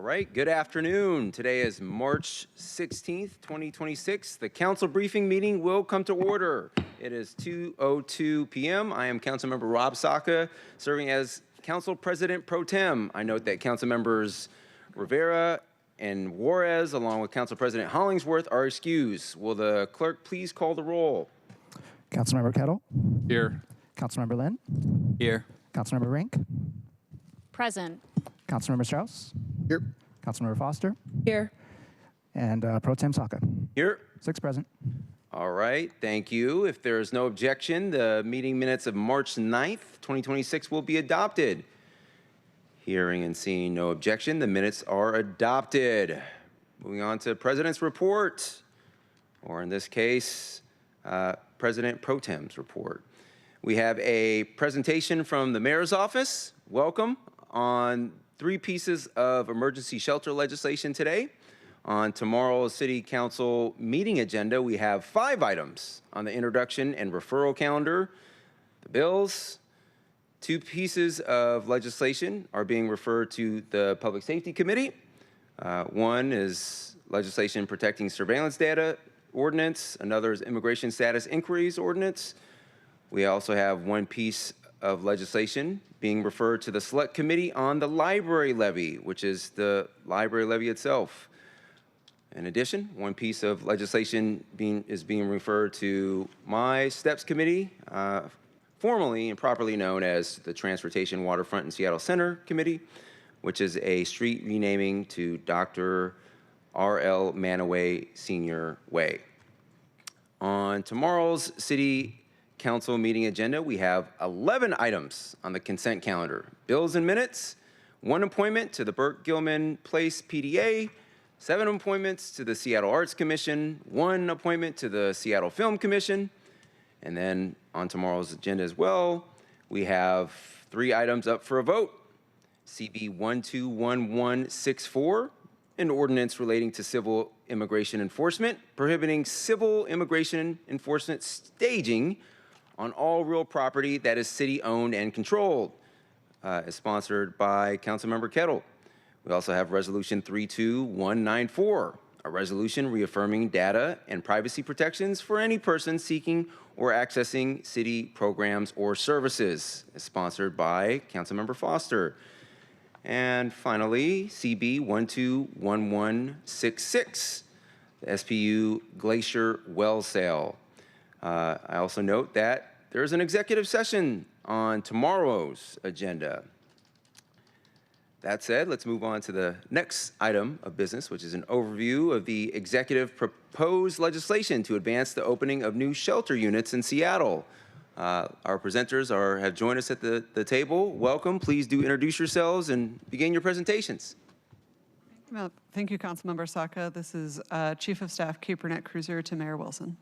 right, good afternoon. Today is March 16th, 2026. The council briefing meeting will come to order. It is 2:02 p.m. I am Councilmember Rob Saka, serving as Council President Pro Tem. I note that Council Members Rivera and Juarez, along with Council President Hollingsworth, are excused. Will the clerk please call the roll? Councilmember Kettle. Here. Councilmember Lynn. Here. Councilmember Rink. Present. Councilmember Strauss. Here. Councilmember Foster. Here. And Pro Tem Saka. Here. 6 present. All right, thank you. If there is no objection, the meeting minutes of March 9th, 2026 will be adopted. Hearing and seeing no objection, the minutes are adopted. Moving on to President's report, or in this case, President Pro Tem's report. We have a presentation from the Mayor's Office. Welcome on 3 pieces of emergency shelter legislation today. On tomorrow's City Council meeting agenda, we have 5 items on the introduction and referral calendar. The bills, 2 pieces of legislation are being referred to the Public Safety Committee. One is legislation protecting surveillance data ordinance. Another is immigration status inquiries ordinance. We also have 1 piece of legislation being referred to the Select Committee on the Library Levy, which is the library levy itself. In addition, 1 piece of legislation is being referred to my STEPS Committee, formally and properly known as the Transportation, Waterfront, and Seattle Center Committee, which is a street renaming to Dr. R.L. Manaway Sr. Way. On tomorrow's City Council meeting agenda, we have 11 items on the consent calendar. Bills and minutes, 1 appointment to the Burt Gilman Place PDA, 7 appointments to the Seattle Arts Commission, 1 appointment to the Seattle Film Commission, and then on tomorrow's agenda as well, we have 3 items up for a vote. CB 121164, an ordinance relating to civil immigration enforcement, prohibiting civil immigration enforcement staging on all real property that is city-owned and controlled, is sponsored by Councilmember Kettle. We also have Resolution 32194, a resolution reaffirming data and privacy protections for any person seeking or accessing city programs or services, is sponsored by Councilmember Foster. And finally, CB 121166, the SPU Glacier Well Sale. I also note that there is an executive session on tomorrow's agenda. That said, let's move on to the next item of business, which is an overview of the executive proposed legislation to advance the opening of new shelter units in Seattle. Our presenters have joined us at the table. Welcome. Please do introduce yourselves and begin your presentations. Well, thank you, Councilmember Saka. This is Chief of Staff Kate Burnett Cruiser to Mayor Wilson.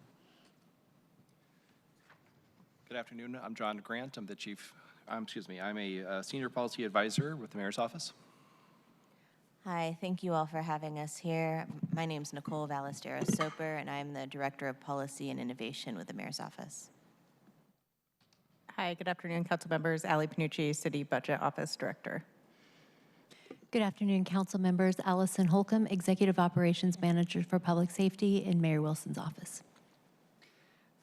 Good afternoon. I'm John Grant. I'm a senior policy advisor with the Mayor's Office. Hi, thank you all for having us here. My name is Nicole Ballesteros-Soper, and I'm the Director of Policy and Innovation with the Mayor's Office. Hi, good afternoon, council members. Ali Panucci, City Budget Office Director. Good afternoon, council members. Allison Holcomb, Executive Operations Manager for Public Safety in Mayor Wilson's office.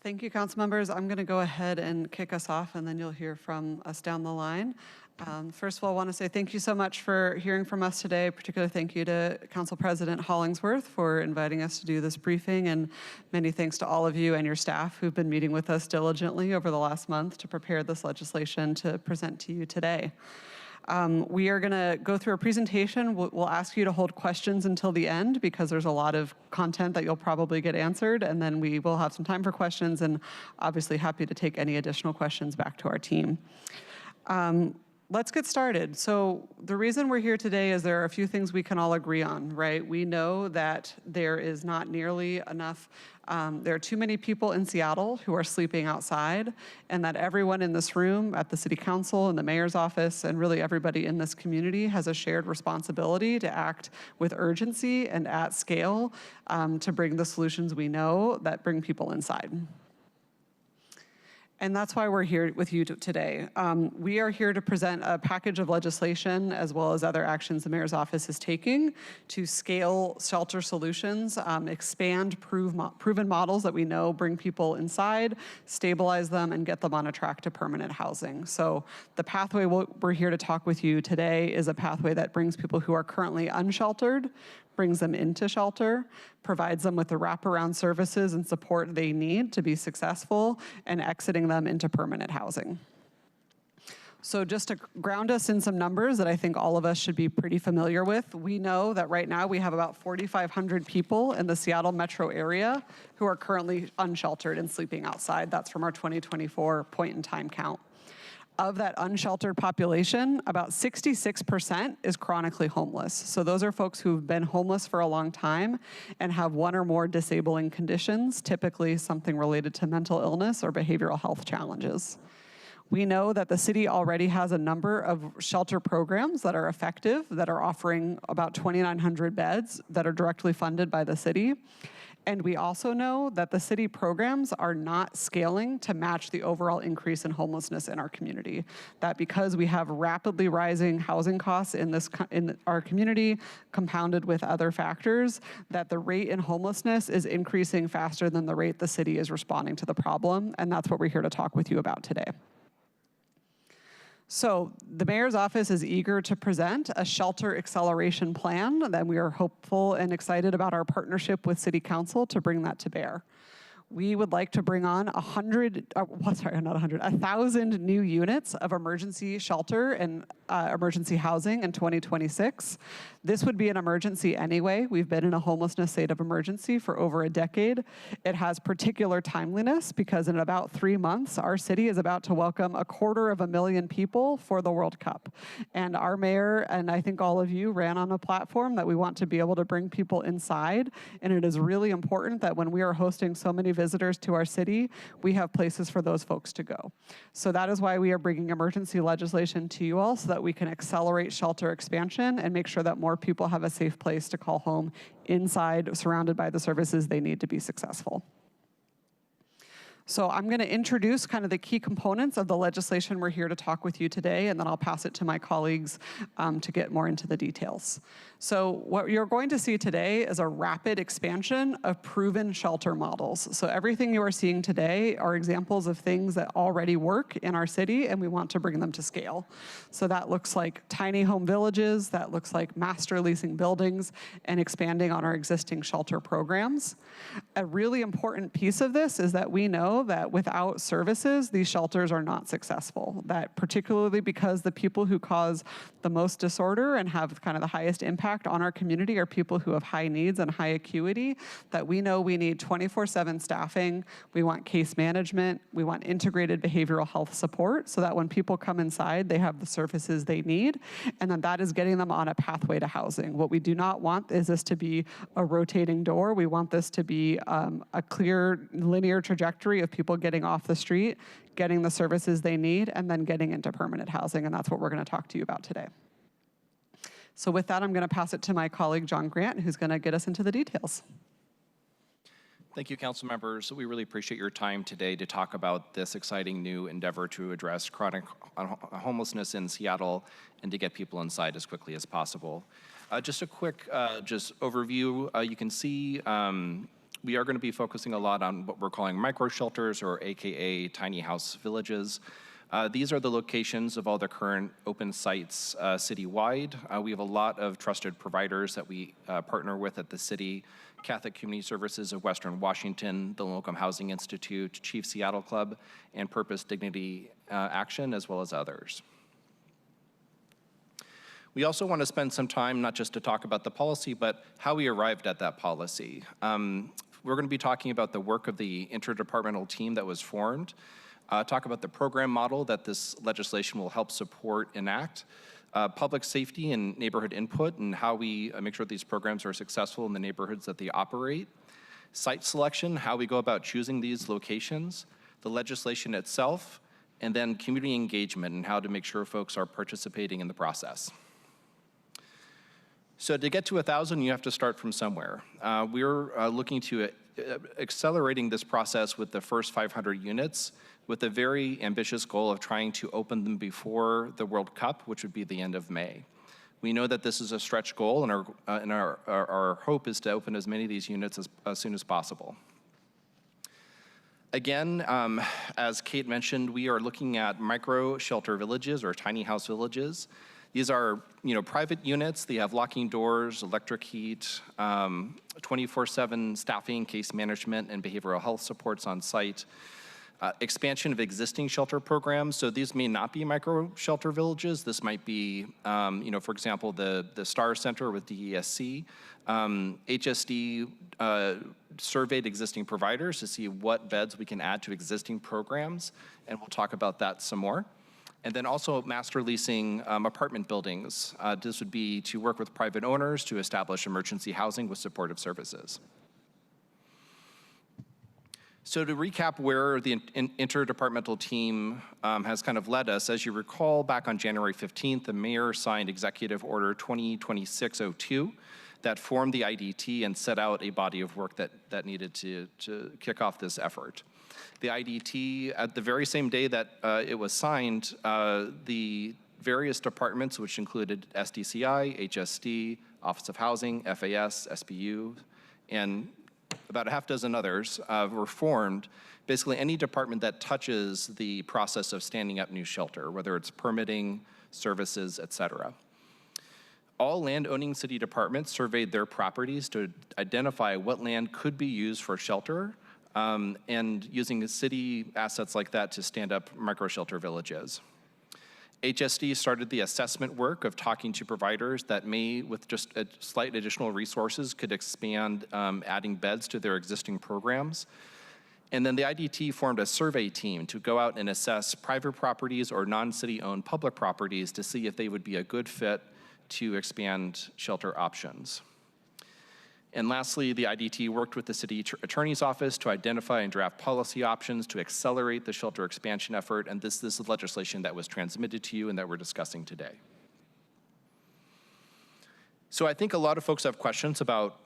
Thank you, council members. I'm going to go ahead and kick us off, and then you'll hear from us down the line. First of all, I want to say thank you so much for hearing from us today. Particular thank you to Council President Hollingsworth for inviting us to do this briefing, and many thanks to all of you and your staff who've been meeting with us diligently over the last month to prepare this legislation to present to you today. We are going to go through a presentation. We'll ask you to hold questions until the end because there's a lot of content that you'll probably get answered, and then we will have some time for questions, and obviously happy to take any additional questions back to our team. Let's get started. So the reason we're here today is there are a few things we can all agree on, right? We know that there is not nearly enough, there are too many people in Seattle who are sleeping outside, and that everyone in this room, at the City Council and the Mayor's Office, and really everybody in this community has a shared responsibility to act with urgency and at scale to bring the solutions we know that bring people inside. And that's why we're here with you today. We are here to present a package of legislation as well as other actions the mayor's office is taking to scale shelter solutions, expand proven models that we know bring people inside, stabilize them, and get them on a track to permanent housing. So the pathway we're here to talk with you today is a pathway that brings people who are currently unsheltered, brings them into shelter, provides them with the wraparound services and support they need to be successful, and exiting them into permanent housing. So just to ground us in some numbers that I think all of us should be pretty familiar with, we know that right now we have about 4,500 people in the Seattle metro area who are currently unsheltered and sleeping outside. That's from our 2024 point-in-time count. Of that unsheltered population, about 66% is chronically homeless. So those are folks who've been homeless for a long time and have one or more disabling conditions, typically something related to mental illness or behavioral health challenges. We know that the city already has a number of shelter programs that are effective, that are offering about 2,900 beds that are directly funded by the city. And we also know that the city programs are not scaling to match the overall increase in homelessness in our community. That because we have rapidly rising housing costs in our community, compounded with other factors, that the rate in homelessness is increasing faster than the rate the city is responding to the problem. And that's what we're here to talk with you about today. So the mayor's office is eager to present a shelter acceleration plan, and we are hopeful and excited about our partnership with City Council to bring that to bear. We would like to bring on 1,000 new units of emergency shelter and emergency housing in 2026. This would be an emergency anyway. We've been in a homelessness state of emergency for over a decade. It has particular timeliness because in about 3 months, our city is about to welcome 250,000 people for the World Cup. And our mayor, and I think all of you, ran on a platform that we want to be able to bring people inside. And it is really important that when we are hosting so many visitors to our city, we have places for those folks to go. So that is why we are bringing emergency legislation to you all so that we can accelerate shelter expansion and make sure that more people have a safe place to call home inside, surrounded by the services they need to be successful. So I'm going to introduce kind of the key components of the legislation we're here to talk with you today, and then I'll pass it to my colleagues to get more into the details. So what you're going to see today is a rapid expansion of proven shelter models. So everything you are seeing today are examples of things that already work in our city, and we want to bring them to scale. So that looks like tiny home villages, that looks like master leasing buildings, and expanding on our existing shelter programs. A really important piece of this is that we know that without services, these shelters are not successful. That particularly because the people who cause the most disorder and have kind of the highest impact on our community are people who have high needs and high acuity, that we know we need 24/7 staffing, we want case management, we want integrated behavioral health support so that when people come inside, they have the services they need, and then that is getting them on a pathway to housing. What we do not want is this to be a rotating door. We want this to be a clear linear trajectory of people getting off the street, getting the services they need, and then getting into permanent housing, and that's what we're going to talk to you about today. So with that, I'm going to pass it to my colleague, John Grant, who's going to get us into the details. Thank you, council members. We really appreciate your time today to talk about this exciting new endeavor to address chronic homelessness in Seattle and to get people inside as quickly as possible. Just a quick overview. You can see we are going to be focusing a lot on what we're calling micro shelters, or AKA tiny house villages. These are the locations of all the current open sites citywide. We have a lot of trusted providers that we partner with at the city: Catholic Community Services of Western Washington, the Locum Housing Institute, Chief Seattle Club, and Purpose Dignity Action, as well as others. We also want to spend some time not just to talk about the policy, but how we arrived at that policy. We're going to be talking about the work of the interdepartmental team that was formed, talk about the program model that this legislation will help support enact, public safety and neighborhood input and how we make sure these programs are successful in the neighborhoods that they operate, site selection, how we go about choosing these locations, the legislation itself, and then community engagement and how to make sure folks are participating in the process. So to get to 1,000, you have to start from somewhere. We're looking to accelerating this process with the first 500 units with a very ambitious goal of trying to open them before the World Cup, which would be the end of May. We know that this is a stretch goal, and our hope is to open as many of these units as soon as possible. Again, as Kate mentioned, we are looking at micro shelter villages or tiny house villages. These are, private units. They have locking doors, electric heat, 24/7 staffing, case management, and behavioral health supports on site. Expansion of existing shelter programs. So these may not be micro shelter villages. This might be, for example, the STAR Center with DESC. HSD surveyed existing providers to see what beds we can add to existing programs, and we'll talk about that some more. And then also master leasing apartment buildings. This would be to work with private owners to establish emergency housing with supportive services. So to recap where the interdepartmental team has kind of led us, as you recall, back on January 15th, the mayor signed Executive Order 2026-02 that formed the IDT and set out a body of work that needed to kick off this effort. The IDT, at the very same day that it was signed, the various departments, which included SDCI, HSD, Office of Housing, FAS, SBU, and about a half dozen others were formed. Basically, any department that touches the process of standing up new shelter, whether it's permitting, services, et cetera. All land-owning city departments surveyed their properties to identify what land could be used for shelter, and using city assets like that to stand up micro-shelter villages. HSD started the assessment work of talking to providers that may, with just a slight additional resources, could expand adding beds to their existing programs. And then the IDT formed a survey team to go out and assess private properties or non-city owned public properties to see if they would be a good fit to expand shelter options. And lastly, the IDT worked with the city attorney's office to identify and draft policy options to accelerate the shelter expansion effort, and this is legislation that was transmitted to you and that we're discussing today. So I think a lot of folks have questions about,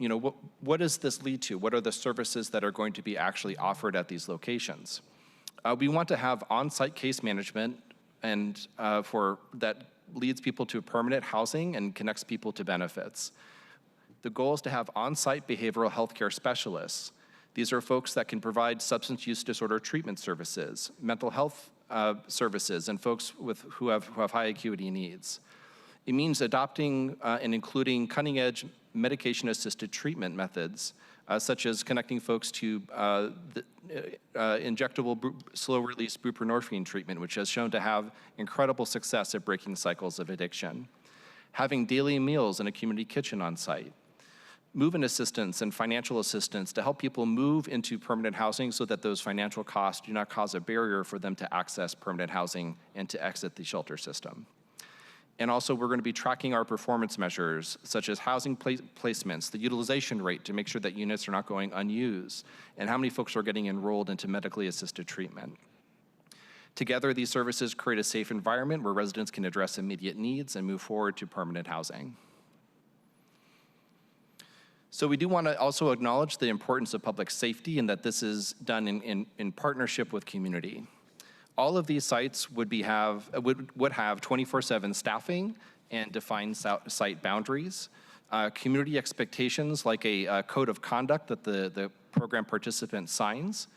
what does this lead to? What are the services that are going to be actually offered at these locations? We want to have on-site case management and that leads people to permanent housing and connects people to benefits. The goal is to have on-site behavioral health care specialists. These are folks that can provide substance use disorder treatment services, mental health services, and folks who have high acuity needs. It means adopting and including cutting-edge medication-assisted treatment methods, such as connecting folks to injectable slow-release buprenorphine treatment, which has shown to have incredible success at breaking cycles of addiction. Having daily meals in a community kitchen on site. Move-in assistance and financial assistance to help people move into permanent housing so that those financial costs do not cause a barrier for them to access permanent housing and to exit the shelter system. And also, we're going to be tracking our performance measures, such as housing placements, the utilization rate to make sure that units are not going unused, and how many folks are getting enrolled into medically assisted treatment. Together, these services create a safe environment where residents can address immediate needs and move forward to permanent housing. So we do want to also acknowledge the importance of public safety and that this is done in partnership with community. All of these sites would have 24/7 staffing and defined site boundaries, community expectations like a code of conduct that the program participant signs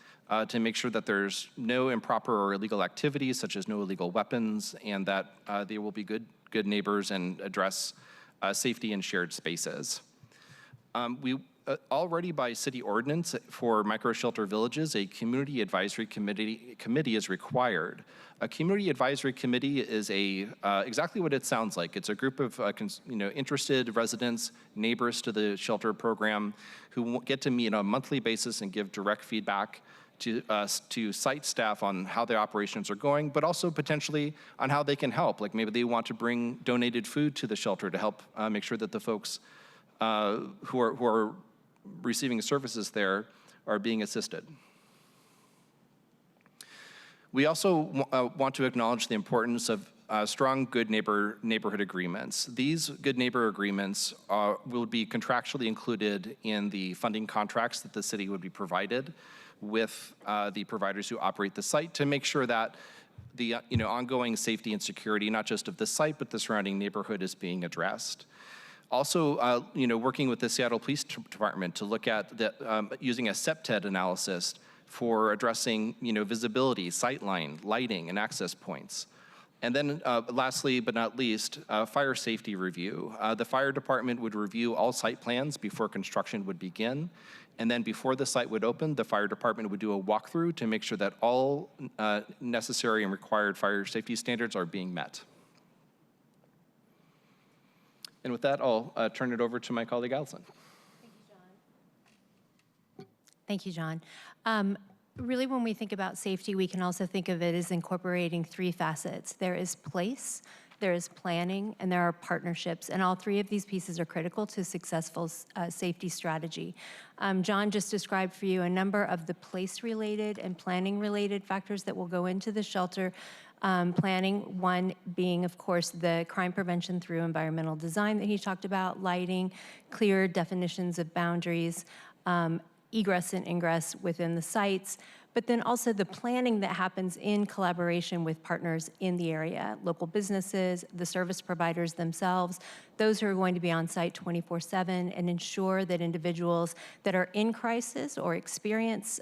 to make sure that there's no improper or illegal activities such as no illegal weapons, and that they will be good neighbors and address safety in shared spaces. We already by city ordinance for micro-shelter villages, a community advisory committee is required. A community advisory committee is exactly what it sounds like. It's a group of interested residents, neighbors to the shelter program who get to meet on a monthly basis and give direct feedback to site staff on how their operations are going, but also potentially on how they can help. Like maybe they want to bring donated food to the shelter to help make sure that the folks who are receiving services there are being assisted. We also want to acknowledge the importance of strong good neighborhood agreements. These good neighbor agreements will be contractually included in the funding contracts that the city would be provided with the providers who operate the site to make sure that the ongoing safety and security, not just of the site, but the surrounding neighborhood is being addressed. Also, working with the Seattle Police Department to look at using a CPTED analysis for addressing, visibility, sightline, lighting, and access points. And then lastly, but not least, fire safety review. The fire department would review all site plans before construction would begin. And then before the site would open, the fire department would do a walkthrough to make sure that all necessary and required fire safety standards are being met. And with that, I'll turn it over to my colleague, Allison. Thank you, John. Really, when we think about safety, we can also think of it as incorporating three facets. There is place, there is planning, and there are partnerships. And all three of these pieces are critical to successful safety strategy. John just described for you a number of the place-related and planning-related factors that will go into the shelter planning. One being, of course, the crime prevention through environmental design that he talked about, lighting, clear definitions of boundaries, egress and ingress within the sites, but then also the planning that happens in collaboration with partners in the area, local businesses, the service providers themselves, those who are going to be on site 24/7, and ensure that individuals that are in crisis or experience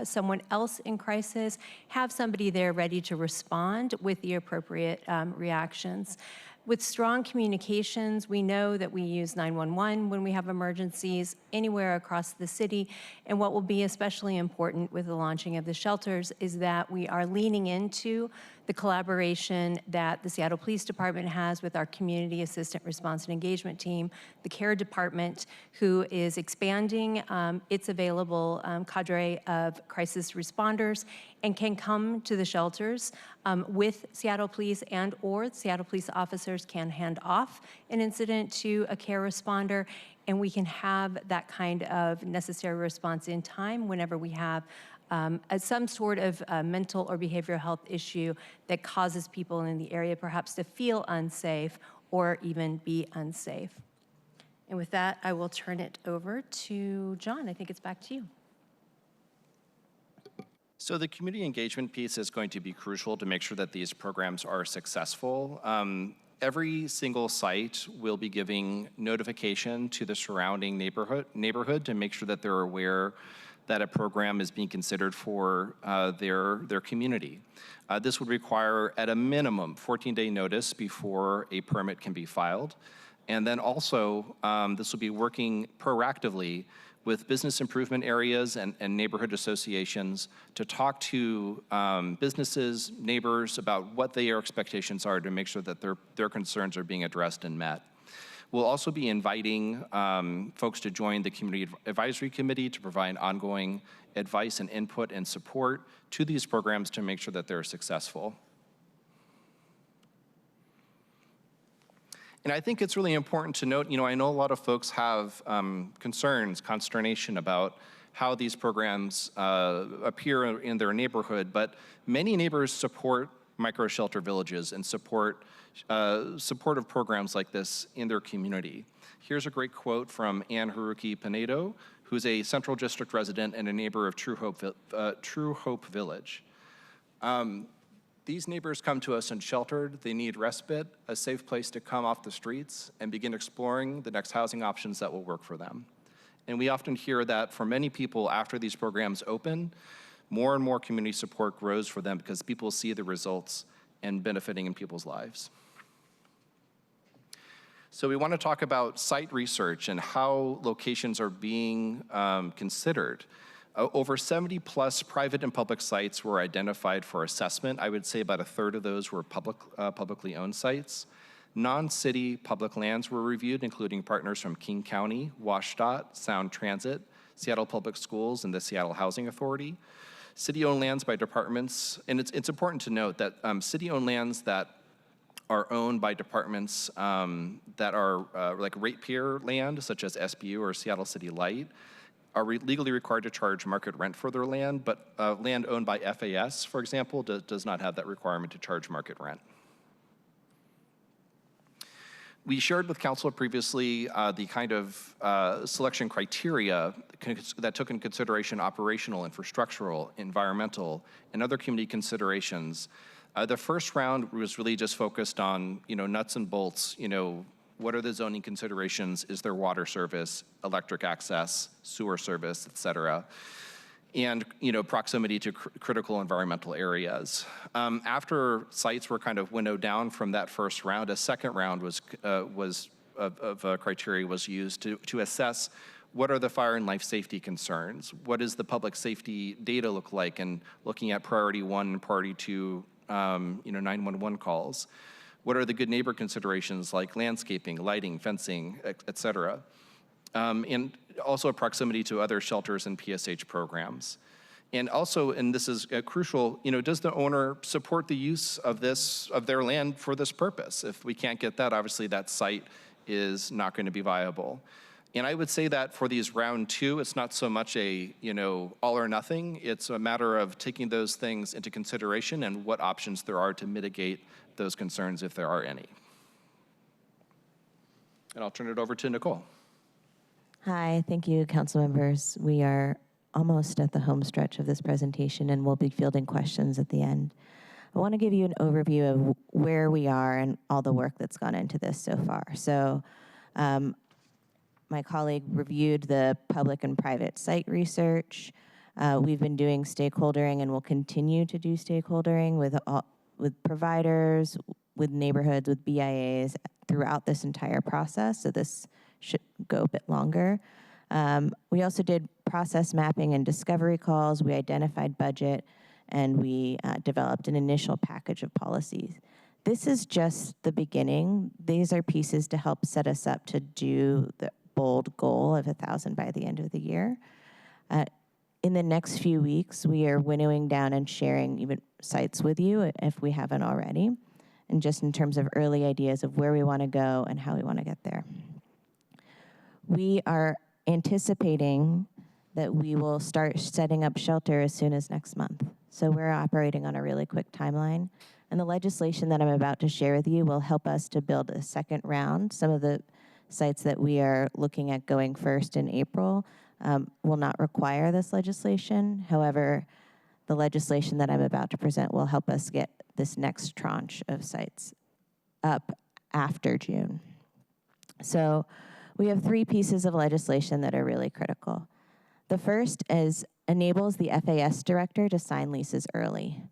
someone else in crisis have somebody there ready to respond with the appropriate reactions. With strong communications, we know that we use 911 when we have emergencies anywhere across the city. And what will be especially important with the launching of the shelters is that we are leaning into the collaboration that the Seattle Police Department has with our Community Assistant Response and Engagement Team, the CARE Department, who is expanding its available cadre of crisis responders and can come to the shelters with Seattle Police, and or Seattle Police officers can hand off an incident to a CARE responder, and we can have that kind of necessary response in time whenever we have some sort of mental or behavioral health issue that causes people in the area perhaps to feel unsafe or even be unsafe. And with that, I will turn it over to John. I think it's back to you. So the community engagement piece is going to be crucial to make sure that these programs are successful. Every single site will be giving notification to the surrounding neighborhood to make sure that they're aware that a program is being considered for their community. This would require, at a minimum, 14-day notice before a permit can be filed. And then also, this will be working proactively with business improvement areas and neighborhood associations to talk to businesses, neighbors about what their expectations are to make sure that their concerns are being addressed and met. We'll also be inviting folks to join the Community Advisory Committee to provide ongoing advice and input and support to these programs to make sure that they're successful. And I think it's really important to note, I know a lot of folks have concerns, consternation about how these programs appear in their neighborhood, but many neighbors support micro-shelter villages and support supportive programs like this in their community. Here's a great quote from Ann Haruki Pinedo, who's a Central District resident and a neighbor of True Hope Village. These neighbors come to us unsheltered. They need respite, a safe place to come off the streets and begin exploring the next housing options that will work for them. And we often hear that for many people after these programs open, more and more community support grows for them because people see the results and benefiting in people's lives. So we want to talk about site research and how locations are being considered. Over 70 plus private and public sites were identified for assessment. I would say about a third of those were publicly owned sites. Non-city public lands were reviewed, including partners from King County, WashDOT, Sound Transit, Seattle Public Schools, and the Seattle Housing Authority. City-owned lands by departments, and it's important to note that city-owned lands that are owned by departments that are like ratepayer land, such as SBU or Seattle City Light, are legally required to charge market rent for their land, but land owned by FAS, for example, does not have that requirement to charge market rent. We shared with council previously the kind of selection criteria that took into consideration operational, infrastructural, environmental, and other community considerations. The first round was really just focused on, nuts and bolts, what are the zoning considerations? Is there water service, electric access, sewer service, et cetera? And proximity to critical environmental areas. After sites were kind of winnowed down from that first round, a second round of criteria was used to assess what are the fire and life safety concerns, what does the public safety data look like, and looking at priority 1 and priority 2, 911 calls. What are the good neighbor considerations like landscaping, lighting, fencing, et cetera? And also proximity to other shelters and PSH programs. And also, and this is crucial, does the owner support the use of their land for this purpose? If we can't get that, obviously that site is not going to be viable. And I would say that for these round 2, it's not so much a, all or nothing. It's a matter of taking those things into consideration and what options there are to mitigate those concerns if there are any. And I'll turn it over to Nicole. Hi, thank you, council members. We are almost at the home stretch of this presentation, and we'll be fielding questions at the end. I want to give you an overview of where we are and all the work that's gone into this so far. So my colleague reviewed the public and private site research. We've been doing stakeholdering and will continue to do stakeholdering with providers, with neighborhoods, with BIAs throughout this entire process. So this should go a bit longer. We also did process mapping and discovery calls. We identified budget, and we developed an initial package of policies. This is just the beginning. These are pieces to help set us up to do the bold goal of 1,000 by the end of the year. In the next few weeks, we are winnowing down and sharing even sites with you if we haven't already, and just in terms of early ideas of where we want to go and how we want to get there. We are anticipating that we will start setting up shelter as soon as next month. So we're operating on a really quick timeline. And the legislation that I'm about to share with you will help us to build a second round. Some of the sites that we are looking at going first in April will not require this legislation. However, the legislation that I'm about to present will help us get this next tranche of sites up after June. So we have 3 pieces of legislation that are really critical. The first enables the FAS director to sign leases early.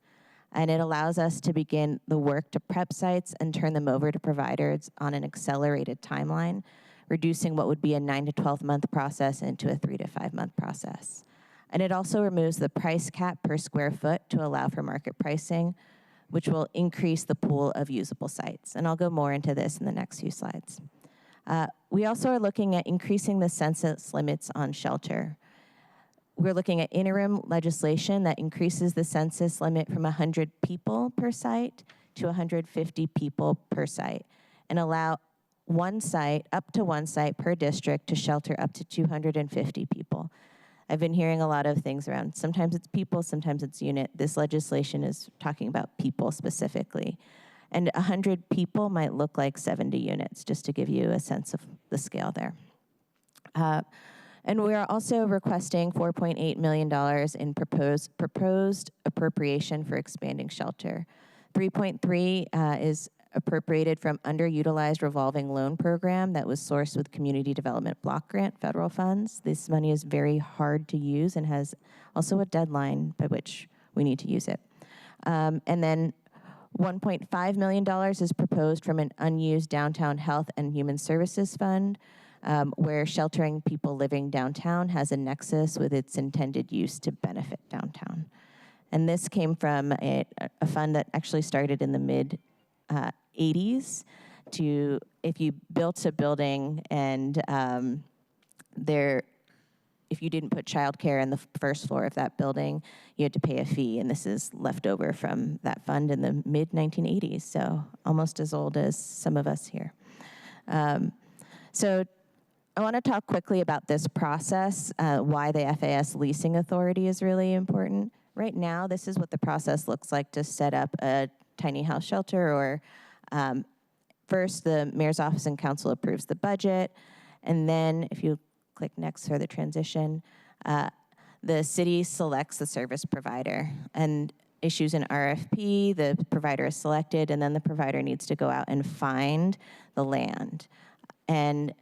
And it allows us to begin the work to prep sites and turn them over to providers on an accelerated timeline, reducing what would be a 9 to 12 month process into a 3 to 5 month process. And it also removes the price cap per square foot to allow for market pricing, which will increase the pool of usable sites. And I'll go more into this in the next few slides. We also are looking at increasing the census limits on shelter. We're looking at interim legislation that increases the census limit from 100 people per site to 150 people per site, and allow up to one site per district to shelter up to 250 people. I've been hearing a lot of things around, sometimes it's people, sometimes it's unit. This legislation is talking about people specifically. And 100 people might look like 70 units, just to give you a sense of the scale there. And we are also requesting $4.8 million in proposed appropriation for expanding shelter. 3.3 is appropriated from underutilized revolving loan program that was sourced with Community Development Block Grant federal funds. This money is very hard to use and has also a deadline by which we need to use it. And then $1.5 million is proposed from an unused downtown health and human services fund, where sheltering people living downtown has a nexus with its intended use to benefit downtown. And this came from a fund that actually started in the mid-'80s to, if you built a building and if you didn't put childcare in the first floor of that building, you had to pay a fee, and this is left over from that fund in the mid-1980s, so almost as old as some of us here. So I want to talk quickly about this process, why the FAS leasing authority is really important. Right now, this is what the process looks like to set up a tiny house shelter or from first, the mayor's office and council approves the budget, and then if you click next for the transition, the city selects the service provider and issues an RFP, the provider is selected, and then the provider needs to go out and find the land. And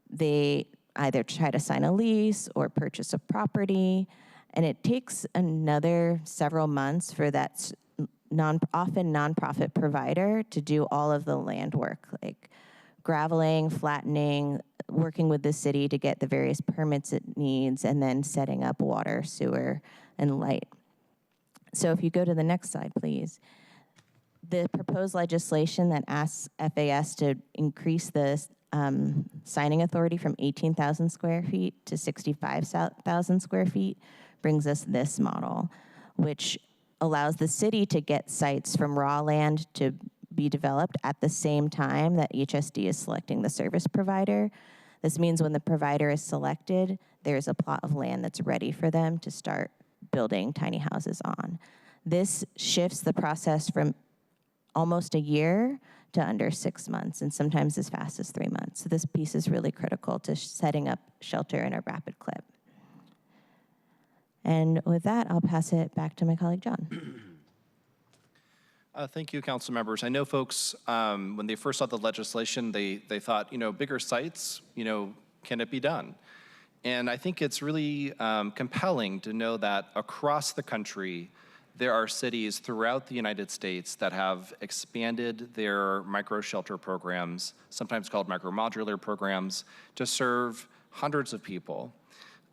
they either try to sign a lease or purchase a property, and it takes another several months for that often nonprofit provider to do all of the land work, like graveling, flattening, working with the city to get the various permits it needs, and then setting up water, sewer, and light. So if you go to the next slide, please. The proposed legislation that asks FAS to increase the signing authority from 18,000 square feet to 65,000 square feet brings us this model, which allows the city to get sites from raw land to be developed at the same time that HSD is selecting the service provider. This means when the provider is selected, there's a plot of land that's ready for them to start building tiny houses on. This shifts the process from almost a year to under 6 months, and sometimes as fast as 3 months. So this piece is really critical to setting up shelter in a rapid clip. And with that, I'll pass it back to my colleague, John. Thank you, council members. I know folks, when they first saw the legislation, they thought, bigger sites, can it be done? And I think it's really compelling to know that across the country, there are cities throughout the United States that have expanded their micro shelter programs, sometimes called micro modular programs, to serve hundreds of people.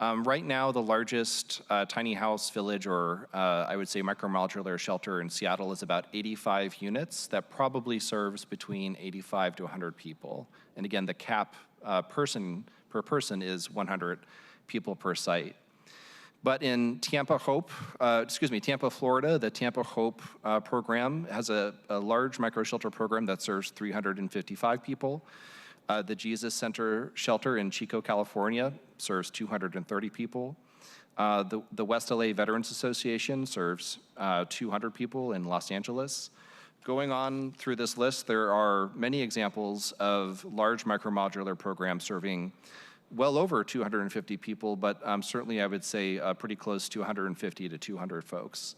Right now, the largest tiny house village, or I would say micro modular shelter in Seattle, is about 85 units that probably serves between 85 to 100 people. And again, the cap per person is 100 people per site. But in Tampa, Florida, the Tampa Hope program has a large micro shelter program that serves 355 people. The Jesus Center Shelter in Chico, California serves 230 people. The West LA Veterans Association serves 200 people in Los Angeles. Going on through this list, there are many examples of large micromodular programs serving well over 250 people, but certainly I would say pretty close to 150 to 200 folks.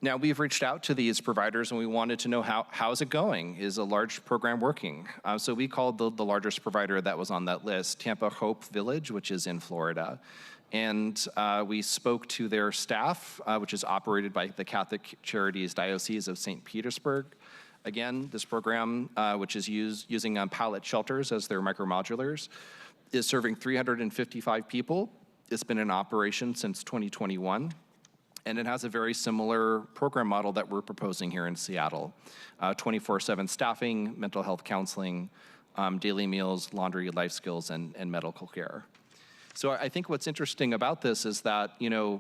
Now, we've reached out to these providers and we wanted to know how's it going? Is a large program working? So we called the largest provider that was on that list, Tampa Hope Village, which is in Florida. And we spoke to their staff, which is operated by the Catholic Charities Diocese of St. Petersburg. Again, this program, which is using pallet shelters as their micromodulars, is serving 355 people. It's been in operation since 2021. And it has a very similar program model that we're proposing here in Seattle. 24/7 staffing, mental health counseling, daily meals, laundry, life skills, and medical care. So I think what's interesting about this is that,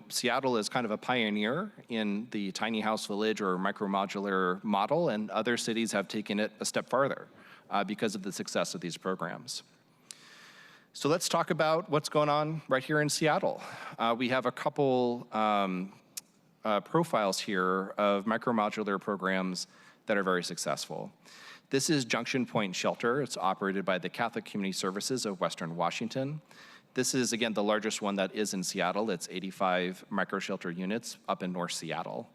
Seattle is kind of a pioneer in the tiny house village or micromodular model, and other cities have taken it a step farther because of the success of these programs. So let's talk about what's going on right here in Seattle. We have a couple profiles here of micromodular programs that are very successful. This is Junction Point Shelter. It's operated by the Catholic Community Services of Western Washington. This is, again, the largest one that is in Seattle. It's 85 microshelter units up in North Seattle.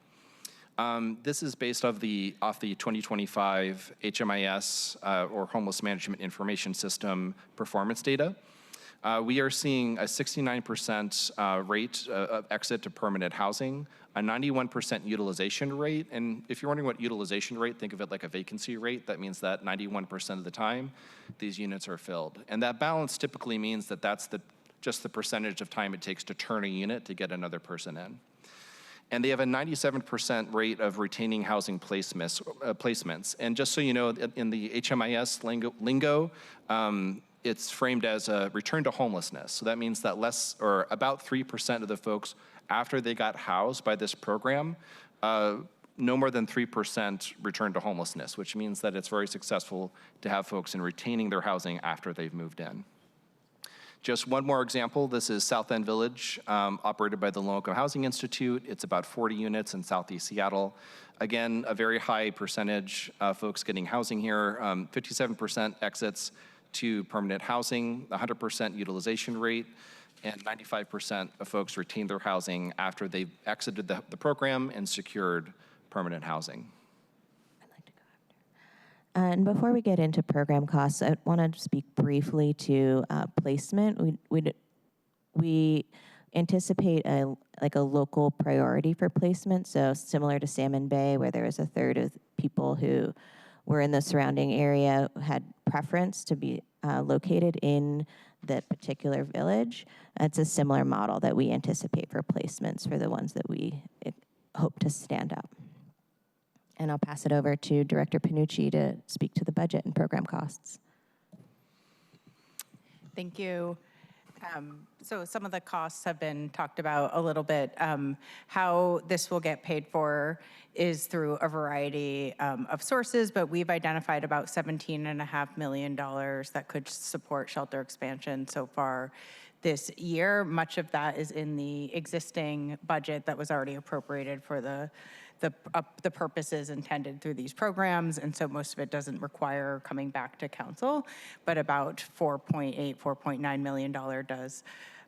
This is based off the 2025 HMIS, or Homeless Management Information System performance data. We are seeing a 69% rate of exit to permanent housing, a 91% utilization rate. And if you're wondering what utilization rate, think of it like a vacancy rate. That means that 91% of the time, these units are filled. And that balance typically means that that's just the percentage of time it takes to turn a unit to get another person in. And they have a 97% rate of retaining housing placements. And just so you know, in the HMIS lingo, it's framed as a return to homelessness. So that means that about 3% of the folks after they got housed by this program, no more than 3% return to homelessness, which means that it's very successful to have folks in retaining their housing after they've moved in. Just one more example, this is South End Village, operated by the Low-Income Housing Institute. It's about 40 units in Southeast Seattle. Again, a very high percentage of folks getting housing here, 57% exits to permanent housing, 100% utilization rate, and 95% of folks retained their housing after they've exited the program and secured permanent housing. And before we get into program costs, I want to speak briefly to placement. We anticipate a local priority for placement, so similar to Salmon Bay, where there was a third of people who were in the surrounding area had preference to be located in the particular village. It's a similar model that we anticipate for placements for the ones that we hope to stand up. And I'll pass it over to Director Panucci to speak to the budget and program costs. Thank you. So some of the costs have been talked about a little bit. How this will get paid for is through a variety of sources, but we've identified about $17.5 million that could support shelter expansion so far this year. Much of that is in the existing budget that was already appropriated for the purposes intended through these programs, and so most of it doesn't require coming back to council, but about $4.9 million does.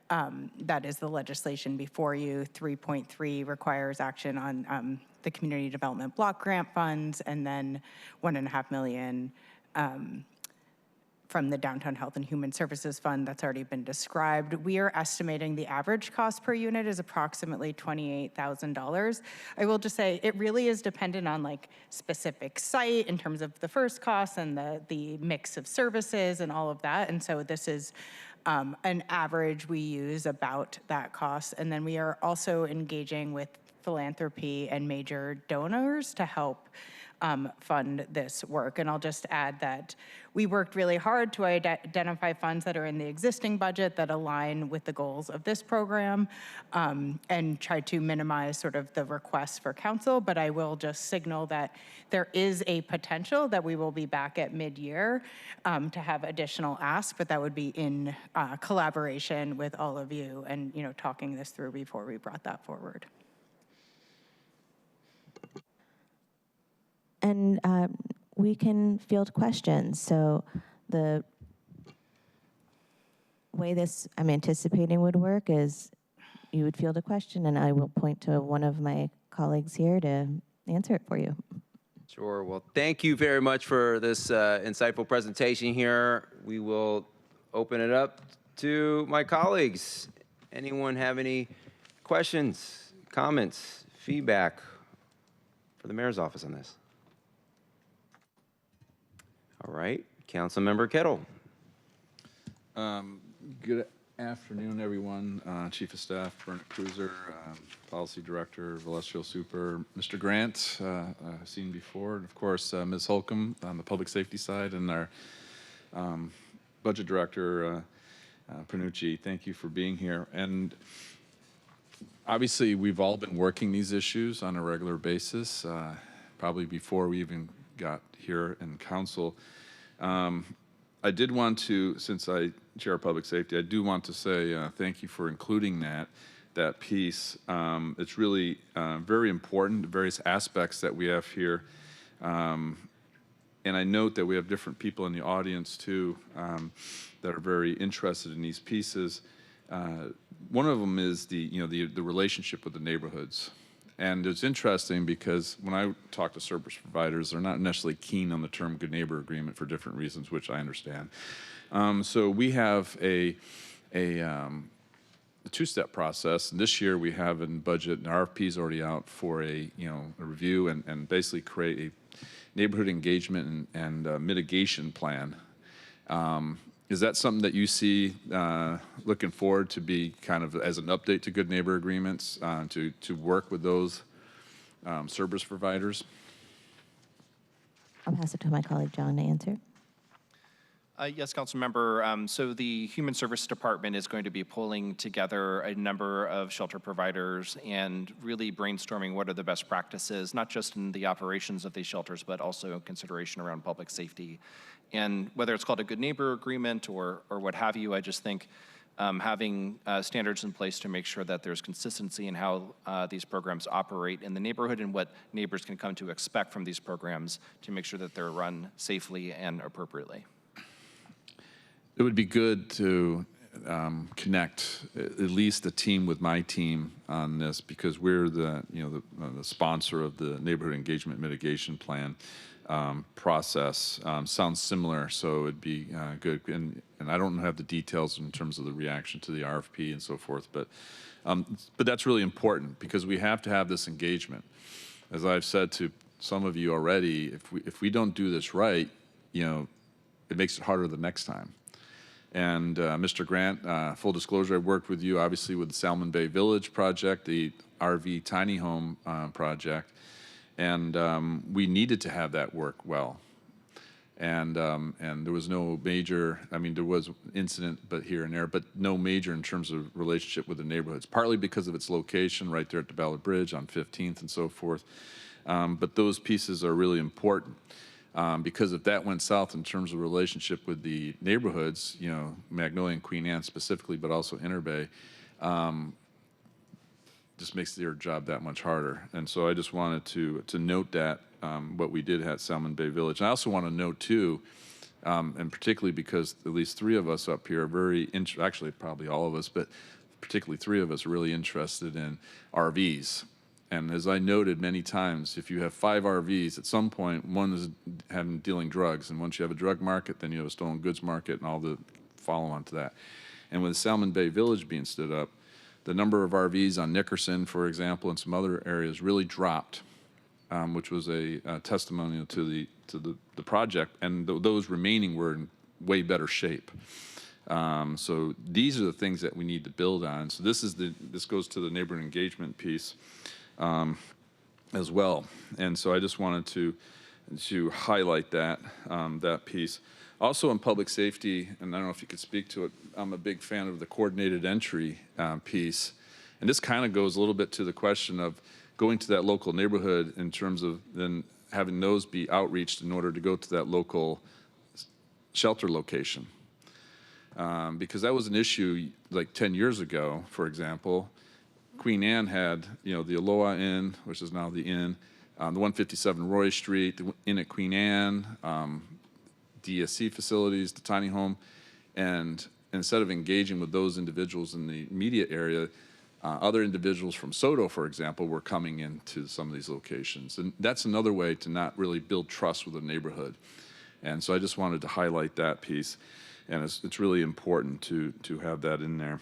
That is the legislation before you. 3.3 requires action on the community development block grant funds, and then $1.5 million from the Downtown Health and Human Services Fund that's already been described. We are estimating the average cost per unit is approximately $28,000. I will just say it really is dependent on like specific site in terms of the first cost and the mix of services and all of that. And so this is an average we use about that cost. And then we are also engaging with philanthropy and major donors to help fund this work. And I'll just add that we worked really hard to identify funds that are in the existing budget that align with the goals of this program, and try to minimize sort of the requests for council. But I will just signal that there is a potential that we will be back at mid-year to have additional asks, but that would be in collaboration with all of you and talking this through before we brought that forward. And we can field questions. So the way this I'm anticipating would work is you would field a question and I will point to one of my colleagues here to answer it for you. Sure. Well, thank you very much for this insightful presentation here. We will open it up to my colleagues. Anyone have any questions, comments, feedback for the mayor's office on this? All right, Councilmember Kettle. Good afternoon, everyone. Chief of Staff Bernard Cruiser, Policy Director Valestio Super, Mr. Grant, I've seen before, and of course Ms. Holcomb on the public safety side, and our Budget Director Panucci. Thank you for being here. And obviously, we've all been working these issues on a regular basis, probably before we even got here in council. I did want to, since I chair public safety, I do want to say thank you for including that piece. It's really very important, the various aspects that we have here. And I note that we have different people in the audience too that are very interested in these pieces. One of them is the relationship with the neighborhoods. And it's interesting because when I talk to service providers, they're not necessarily keen on the term good neighbor agreement for different reasons, which I understand. So we have a two-step process. And this year we have in budget, an RFP is already out for a review and basically create a neighborhood engagement and mitigation plan. Is that something that you see looking forward to be kind of as an update to good neighbor agreements to work with those service providers? I'll pass it to my colleague John to answer. Yes, Councilmember. So the Human Service Department is going to be pulling together a number of shelter providers and really brainstorming what are the best practices, not just in the operations of these shelters, but also consideration around public safety. And whether it's called a good neighbor agreement or what have you, I just think having standards in place to make sure that there's consistency in how these programs operate in the neighborhood and what neighbors can come to expect from these programs to make sure that they're run safely and appropriately. It would be good to connect at least a team with my team on this, because we're the sponsor of the neighborhood engagement mitigation plan process. Sounds similar, so it'd be good. And I don't have the details in terms of the reaction to the RFP and so forth, but that's really important because we have to have this engagement. As I've said to some of you already, if we don't do this right, it makes it harder the next time. And Mr. Grant, full disclosure, I worked with you obviously with the Salmon Bay Village project, the RV tiny home project, and we needed to have that work well. And there was no major, there was incident but here and there, but no major in terms of relationship with the neighborhoods, partly because of its location right there at the Ballard Bridge on 15th and so forth. But those pieces are really important. Because if that went south in terms of relationship with the neighborhoods, Magnolia and Queen Anne specifically, but also Interbay, just makes their job that much harder. And so I just wanted to note that, what we did at Salmon Bay Village. And I also want to note too, and particularly because at least three of us up here are very, actually probably all of us, but particularly three of us are really interested in RVs. And as I noted many times, if you have 5 RVs, at some point, one is dealing drugs. And once you have a drug market, then you have a stolen goods market and all the follow-on to that. And with Salmon Bay Village being stood up, the number of RVs on Nickerson, for example, and some other areas really dropped, which was a testimonial to the project. And those remaining were in way better shape. So these are the things that we need to build on. So this goes to the neighborhood engagement piece. As well. And so I just wanted to highlight that, that piece. Also in public safety, and I don't know if you could speak to it, I'm a big fan of the coordinated entry piece. And this kind of goes a little bit to the question of going to that local neighborhood in terms of then having those be outreached in order to go to that local shelter location. Because that was an issue like 10 years ago, for example. Queen Anne had, the Aloha Inn, which is now the Inn, the 157 Roy Street, the Inn at Queen Anne, DSC facilities, the tiny home, and instead of engaging with those individuals in the immediate area, other individuals from SOTO, for example, were coming into some of these locations. And that's another way to not really build trust with a neighborhood. And so I just wanted to highlight that piece, and it's really important to have that in there.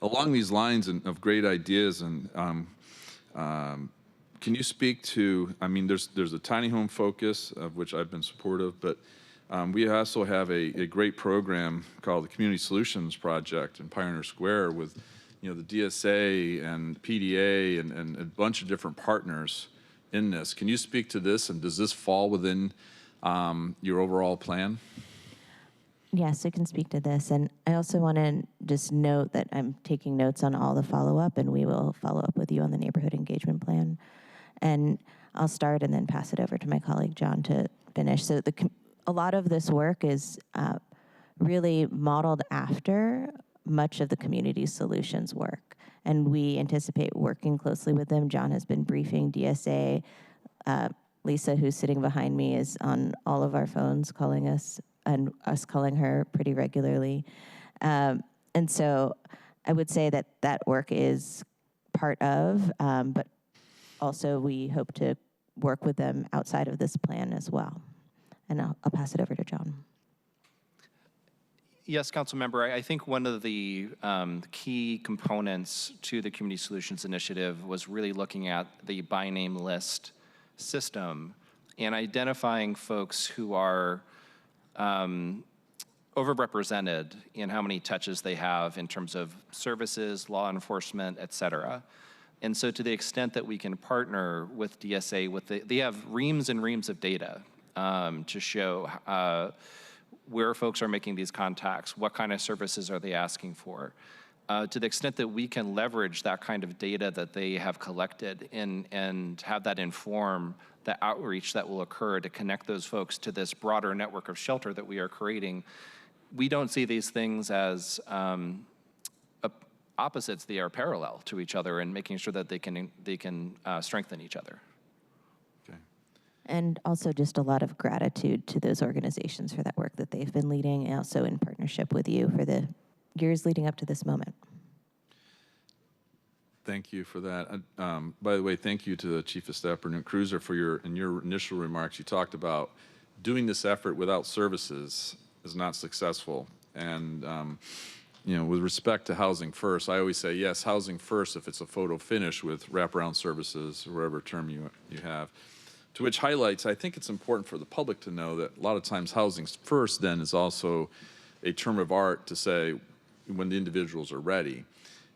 Along these lines of great ideas, and can you speak to, there's a tiny home focus, of which I've been supportive, but we also have a great program called the Community Solutions Project in Pioneer Square with, the DSA and PDA and a bunch of different partners in this. Can you speak to this, and does this fall within your overall plan? Yes, I can speak to this. And I also want to just note that I'm taking notes on all the follow-up, and we will follow up with you on the neighborhood engagement plan. And I'll start and then pass it over to my colleague, John, to finish. So a lot of this work is really modeled after much of the community solutions work. And we anticipate working closely with them. John has been briefing DSA. Lisa, who's sitting behind me, is on all of our phones calling us, and us calling her pretty regularly. And so I would say that work is part of, but also we hope to work with them outside of this plan as well. And I'll pass it over to John. Yes, Council Member, I think one of the key components to the Community Solutions Initiative was really looking at the by name list system and identifying folks who are overrepresented in how many touches they have in terms of services, law enforcement, et cetera. And so to the extent that we can partner with DSA, they have reams and reams of data to show where folks are making these contacts, what kind of services are they asking for. To the extent that we can leverage that kind of data that they have collected and have that inform the outreach that will occur to connect those folks to this broader network of shelter that we are creating, we don't see these things as opposites. They are parallel to each other and making sure that they can strengthen each other. Okay. And also just a lot of gratitude to those organizations for that work that they've been leading, and also in partnership with you for the years leading up to this moment. Thank you for that. By the way, thank you to the Chief of Staff, Bernard Cruiser, for in your initial remarks, you talked about doing this effort without services is not successful. And, you know, with respect to Housing First, I always say, yes, Housing First if it's a photo finish with wraparound services, or whatever term you have. To which highlights, I think it's important for the public to know that a lot of times Housing First then is also a term of art to say when the individuals are ready.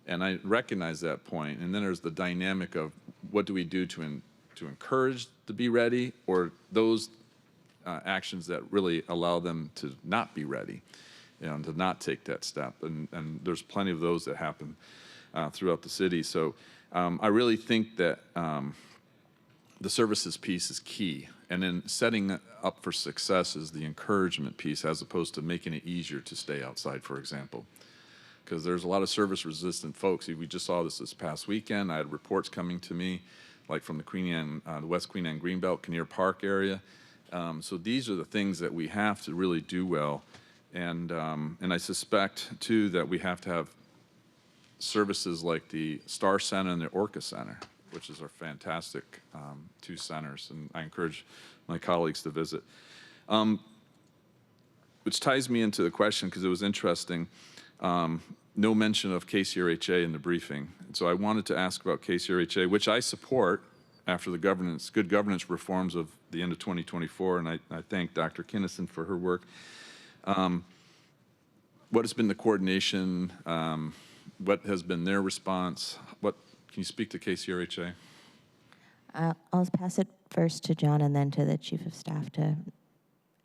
And I recognize that point. And then there's the dynamic of what do we do to encourage to be ready, or those actions that really allow them to not be ready, you know, to not take that step. And there's plenty of those that happen throughout the city. So I really think that the services piece is key. And then setting up for success is the encouragement piece, as opposed to making it easier to stay outside, for example. Because there's a lot of service-resistant folks. We just saw this past weekend. I had reports coming to me, like from the West Queen Anne Greenbelt, Kinnear Park area. So these are the things that we have to really do well. And I suspect, too, that we have to have services like the Star Center and the Orca Center, which is our fantastic 2 centers. And I encourage my colleagues to visit. Which ties me into the question, because it was interesting. No mention of KCRHA in the briefing. And so I wanted to ask about KCRHA, which I support after the good governance reforms of the end of 2024, and I thank Dr. Kinnison for her work. What has been the coordination? What has been their response? Can you speak to KCRHA? I'll pass it first to John and then to the Chief of Staff to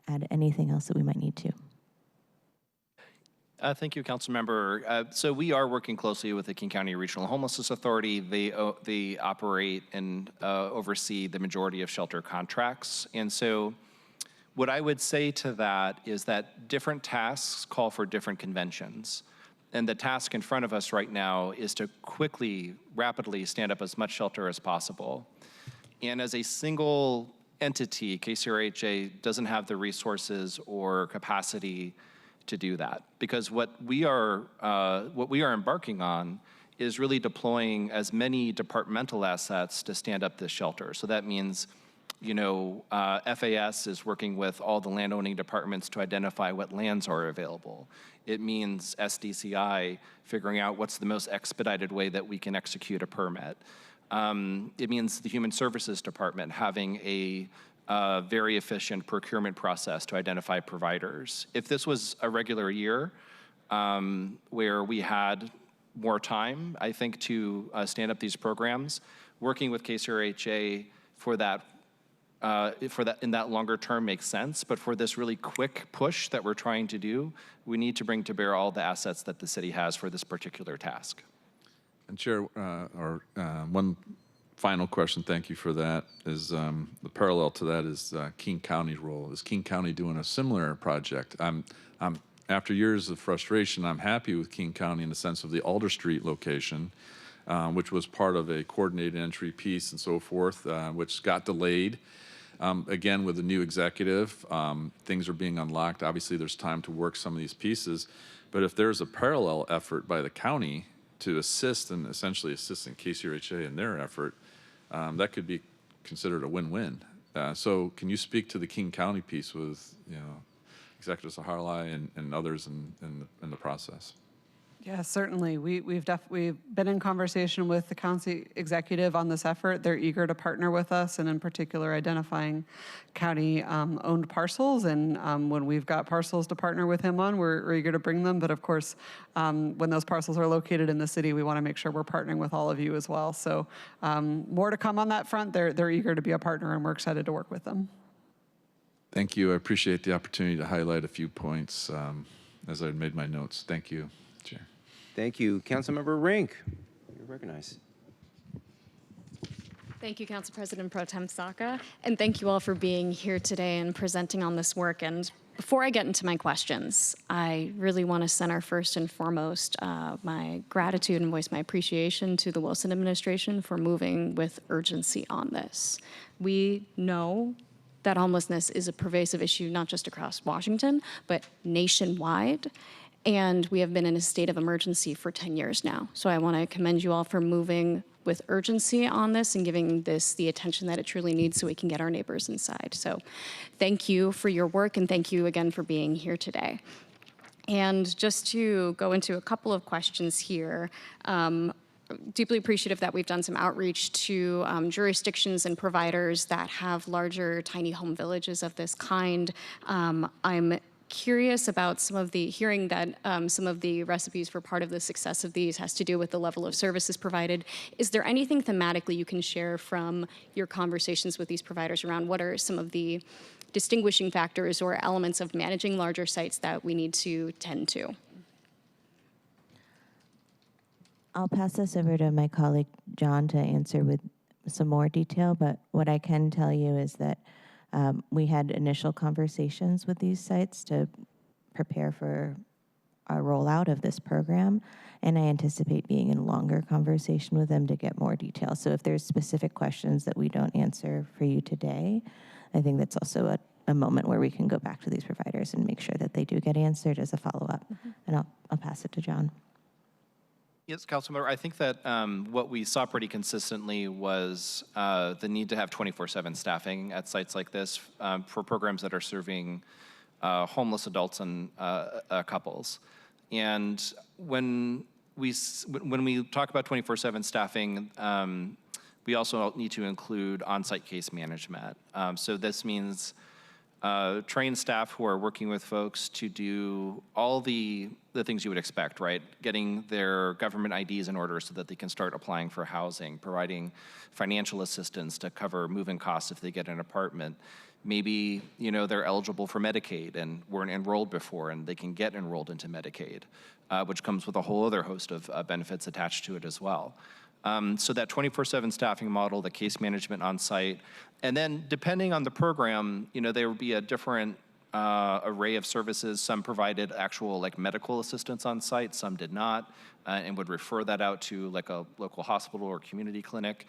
add anything else that we might need to. Thank you, Councilmember. So we are working closely with the King County Regional Homelessness Authority. They operate and oversee the majority of shelter contracts. And so what I would say to that is that different tasks call for different conventions. And the task in front of us right now is to quickly, rapidly stand up as much shelter as possible. And as a single entity, KCRHA doesn't have the resources or capacity to do that, because what we are embarking on is really deploying as many departmental assets to stand up this shelter. So that means, you know, FAS is working with all the landowning departments to identify what lands are available. It means SDCI figuring out what's the most expedited way that we can execute a permit. It means the Human Services Department having a very efficient procurement process to identify providers. If this was a regular year where we had more time, I think, to stand up these programs, working with KCRHA for that in that longer term makes sense. But for this really quick push that we're trying to do, we need to bring to bear all the assets that the city has for this particular task. And Chair, one final question, thank you for that, is the parallel to that is King County's role. Is King County doing a similar project? After years of frustration, I'm happy with King County in the sense of the Alder Street location, which was part of a coordinated entry piece and so forth, which got delayed. Again, with the new executive, things are being unlocked. Obviously, there's time to work some of these pieces. But if there's a parallel effort by the county to assist and essentially assist in KCRHA in their effort, that could be considered a win-win. So can you speak to the King County piece with, you know, Executive Saharlai and others in the process? Yeah, certainly. We've been in conversation with the county executive on this effort. They're eager to partner with us, and in particular, identifying county-owned parcels. And when we've got parcels to partner with him on, we're eager to bring them. But of course, when those parcels are located in the city, we want to make sure we're partnering with all of you as well. So more to come on that front. They're eager to be a partner, and we're excited to work with them. Thank you. I appreciate the opportunity to highlight a few points as I made my notes. Thank you, Chair. Thank you. Councilmember Rink, you're recognized. Thank you, Council President Pro Tem Saka, and thank you all for being here today and presenting on this work. And before I get into my questions, I really want to center first and foremost my gratitude and voice my appreciation to the Wilson administration for moving with urgency on this. We know that homelessness is a pervasive issue, not just across Washington, but nationwide. And we have been in a state of emergency for 10 years now. So I want to commend you all for moving with urgency on this and giving this the attention that it truly needs so we can get our neighbors inside. So thank you for your work, and thank you again for being here today. And just to go into a couple of questions here, deeply appreciative that we've done some outreach to jurisdictions and providers that have larger tiny home villages of this kind. I'm curious about hearing that some of the recipes for part of the success of these has to do with the level of services provided. Is there anything thematically you can share from your conversations with these providers around what are some of the distinguishing factors or elements of managing larger sites that we need to tend to? I'll pass this over to my colleague John to answer with some more detail, but what I can tell you is that we had initial conversations with these sites to prepare for a rollout of this program, and I anticipate being in longer conversation with them to get more detail. So if there's specific questions that we don't answer for you today, I think that's also a moment where we can go back to these providers and make sure that they do get answered as a follow-up. And I'll pass it to John. Yes, Councilmember, I think that what we saw pretty consistently was the need to have 24/7 staffing at sites like this for programs that are serving homeless adults and couples. And when we talk about 24/7 staffing, we also need to include on-site case management. So this means trained staff who are working with folks to do all the things you would expect, right? Getting their government IDs in order so that they can start applying for housing, providing financial assistance to cover moving costs if they get an apartment. Maybe, they're eligible for Medicaid and weren't enrolled before and they can get enrolled into Medicaid, which comes with a whole other host of benefits attached to it as well. So that 24/7 staffing model, the case management on site, and then depending on the program, there would be a different array of services. Some provided actual medical assistance on site, some did not, and would refer that out to a local hospital or community clinic.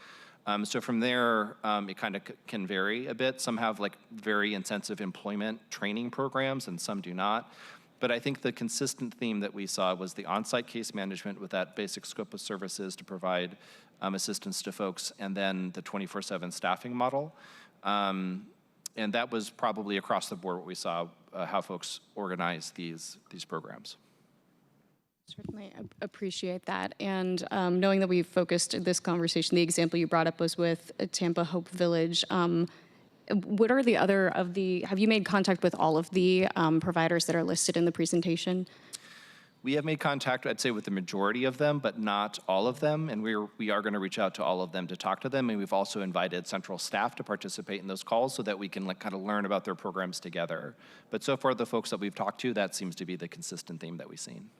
So from there, it kind of can vary a bit. Some have very intensive employment training programs and some do not. But I think the consistent theme that we saw was the on-site case management with that basic scope of services to provide assistance to folks, and then the 24/7 staffing model. And that was probably across the board what we saw, how folks organize these programs. Certainly appreciate that. And knowing that we've focused this conversation, the example you brought up was with Tampa Hope Village. What are the other have you made contact with all of the providers that are listed in the presentation? We have made contact, I'd say, with the majority of them, but not all of them. And we are going to reach out to all of them to talk to them. And we've also invited central staff to participate in those calls so that we can kind of learn about their programs together. But so far, the folks that we've talked to, that seems to be the consistent theme that we've seen.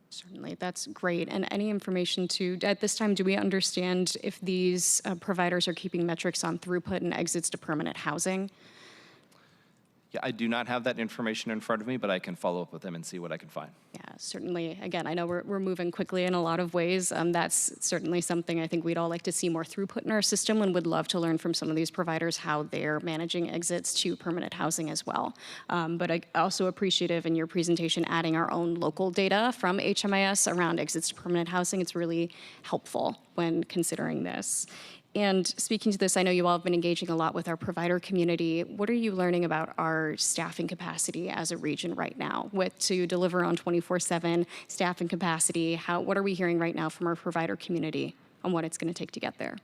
Certainly, that's great. And any information at this time, do we understand if these providers are keeping metrics on throughput and exits to permanent housing? Yeah, I do not have that information in front of me, but I can follow up with them and see what I can find. Yeah, certainly. Again, I know we're moving quickly in a lot of ways. That's certainly something I think we'd all like to see more throughput in our system, and would love to learn from some of these providers how they're managing exits to permanent housing as well. But I also appreciative in your presentation adding our own local data from HMIS around exits to permanent housing. It's really helpful when considering this. And speaking to this, I know you all have been engaging a lot with our provider community. What are you learning about our staffing capacity as a region right now to deliver on 24/7 staffing capacity? What are we hearing right now from our provider community on what it's going to take to get there?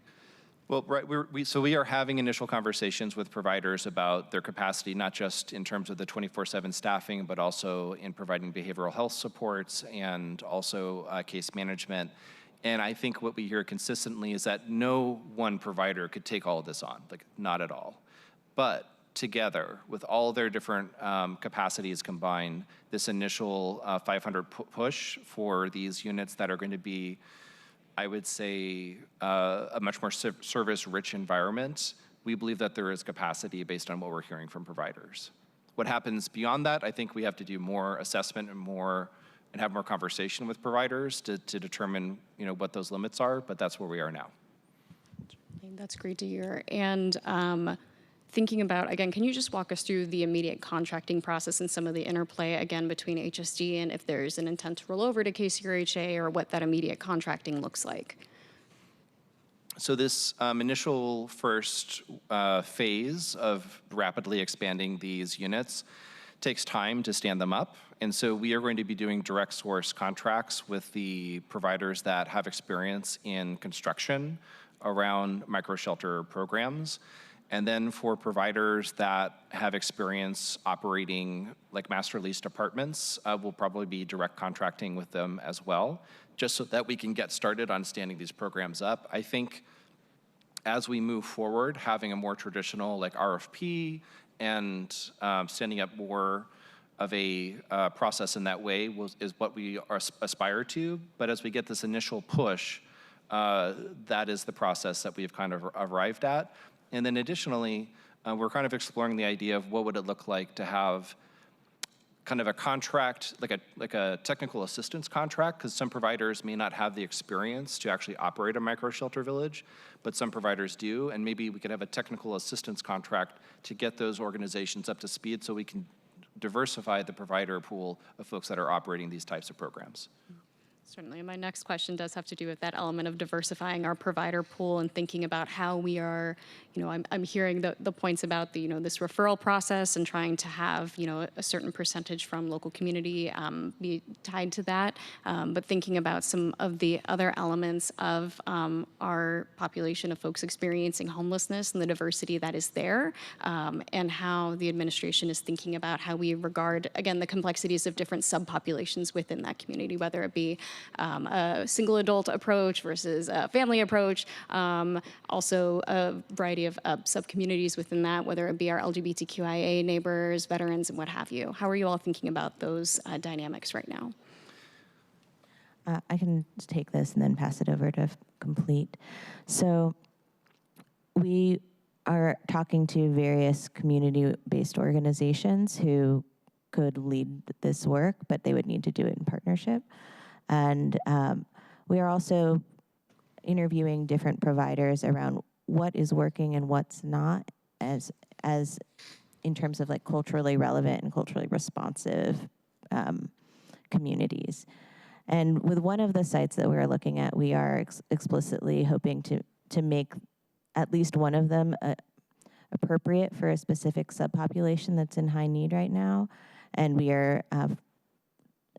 Well, right, we are having initial conversations with providers about their capacity, not just in terms of the 24/7 staffing, but also in providing behavioral health supports and also case management. And I think what we hear consistently is that no one provider could take all of this on, not at all. But together, with all their different capacities combined, this initial 500 push for these units that are going to be I would say, a much more service-rich environment, we believe that there is capacity based on what we're hearing from providers. What happens beyond that, I think we have to do more assessment and have more conversation with providers to determine, what those limits are, but that's where we are now. That's great to hear. And thinking about, again, can you just walk us through the immediate contracting process and some of the interplay, again, between HSD and if there's an intent to roll over to KCRHA or what that immediate contracting looks like? So this initial first phase of rapidly expanding these units takes time to stand them up. And so we are going to be doing direct source contracts with the providers that have experience in construction around micro-shelter programs. And then for providers that have experience operating like master leased apartments, we'll probably be direct contracting with them as well, just so that we can get started on standing these programs up. I think as we move forward, having a more traditional like RFP and standing up more of a process in that way is what we aspire to. But as we get this initial push, that is the process that we've kind of arrived at. And then additionally, we're kind of exploring the idea of what would it look like to have kind of a contract, like a technical assistance contract, because some providers may not have the experience to actually operate a micro-shelter village, but some providers do, and maybe we could have a technical assistance contract to get those organizations up to speed so we can diversify the provider pool of folks that are operating these types of programs. Certainly. My next question does have to do with that element of diversifying our provider pool and thinking about how we are, I'm hearing the points about the, this referral process and trying to have, a certain percentage from local community be tied to that. But thinking about some of the other elements of our population of folks experiencing homelessness and the diversity that is there, and how the administration is thinking about how we regard, again, the complexities of different subpopulations within that community, whether it be a single adult approach versus a family approach, also a variety of sub-communities within that, whether it be our LGBTQIA neighbors, veterans, and what have you. How are you all thinking about those dynamics right now? I can take this and then pass it over to complete. So we are talking to various community-based organizations who could lead this work, but they would need to do it in partnership. And we are also interviewing different providers around what is working and what's not, as in terms of like culturally relevant and culturally responsive communities. And with one of the sites that we're looking at, we are explicitly hoping to make at least one of them appropriate for a specific subpopulation that's in high need right now. And we are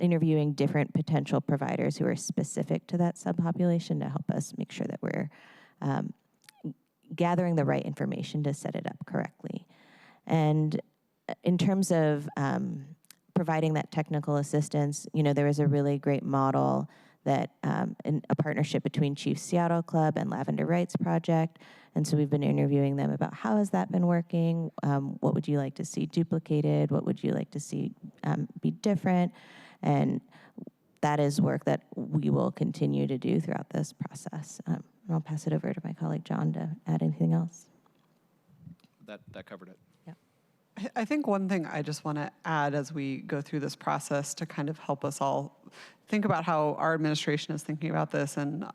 interviewing different potential providers who are specific to that subpopulation to help us make sure that we're gathering the right information to set it up correctly. And in terms of providing that technical assistance, there is a really great model that in a partnership between Chief Seattle Club and Lavender Rights Project. And so we've been interviewing them about how has that been working? What would you like to see duplicated? What would you like to see be different? And that is work that we will continue to do throughout this process. And I'll pass it over to my colleague John to add anything else. That covered it. Yeah. I think one thing I just want to add as we go through this process to kind of help us all think about how our administration is thinking about this, and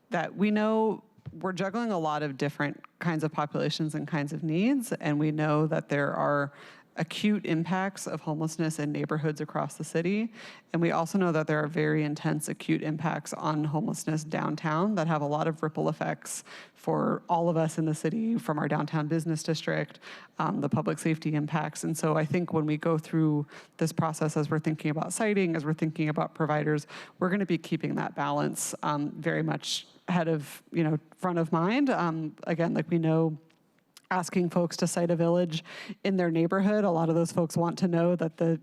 that we know we're juggling a lot of different kinds of populations and kinds of needs, and we know that there are acute impacts of homelessness in neighborhoods across the city. And we also know that there are very intense acute impacts on homelessness downtown that have a lot of ripple effects for all of us in the city, from our downtown business district, the public safety impacts. And so I think when we go through this process, as we're thinking about siting, as we're thinking about providers, we're going to be keeping that balance very much ahead of, front of mind. Again, like we know, asking folks to site a village in their neighborhood, a lot of those folks want to know that the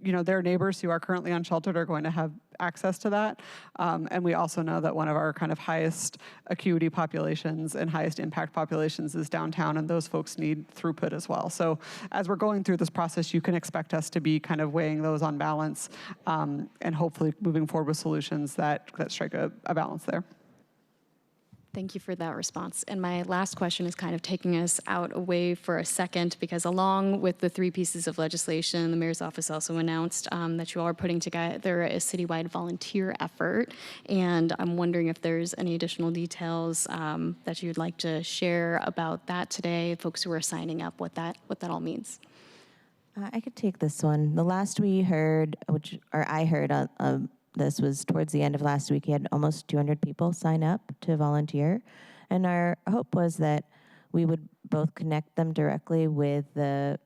their neighbors who are currently unsheltered are going to have access to that. And we also know that one of our kind of highest acuity populations and highest impact populations is downtown, and those folks need throughput as well. So as we're going through this process, you can expect us to be kind of weighing those on balance, and hopefully moving forward with solutions that strike a balance there. Thank you for that response. And my last question is kind of taking us out away for a second, because along with the 3 pieces of legislation, the mayor's office also announced that you all are putting together a citywide volunteer effort. And I'm wondering if there's any additional details that you'd like to share about that today, folks who are signing up, what that all means. I could take this one. The last we heard, I heard this was towards the end of last week. We had almost 200 people sign up to volunteer. And our hope was that we would both connect them directly with the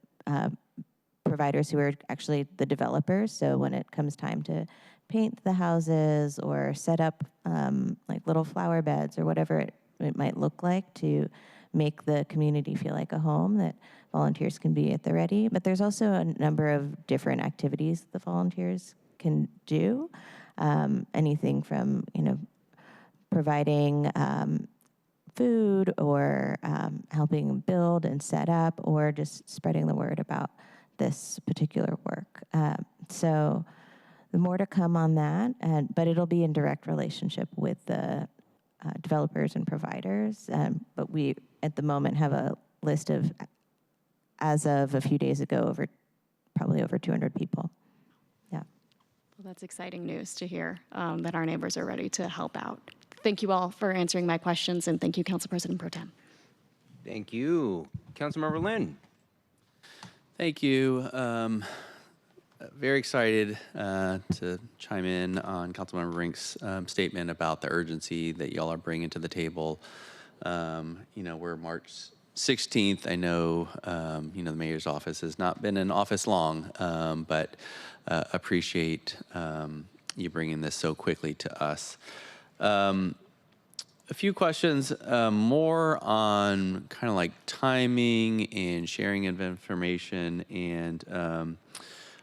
providers who are actually the developers. So when it comes time to paint the houses or set up like little flower beds or whatever it might look like to make the community feel like a home, that volunteers can be at the ready. But there's also a number of different activities the volunteers can do. Anything from, providing food or helping build and set up, or just spreading the word about this particular work. So the more to come on that, but it'll be in direct relationship with the developers and providers. But we, at the moment, have a list of, as of a few days ago, probably over 200 people. Well, that's exciting news to hear that our neighbors are ready to help out. Thank you all for answering my questions, and thank you, Council President Pro Tem. Thank you. Councilmember Lynn. Thank you. Very excited to chime in on Councilmember Rink's statement about the urgency that y'all are bringing to the table. We're March 16th. I know, the mayor's office has not been in office long, but appreciate you bringing this so quickly to us. A few questions, more on kind of like timing and sharing of information. And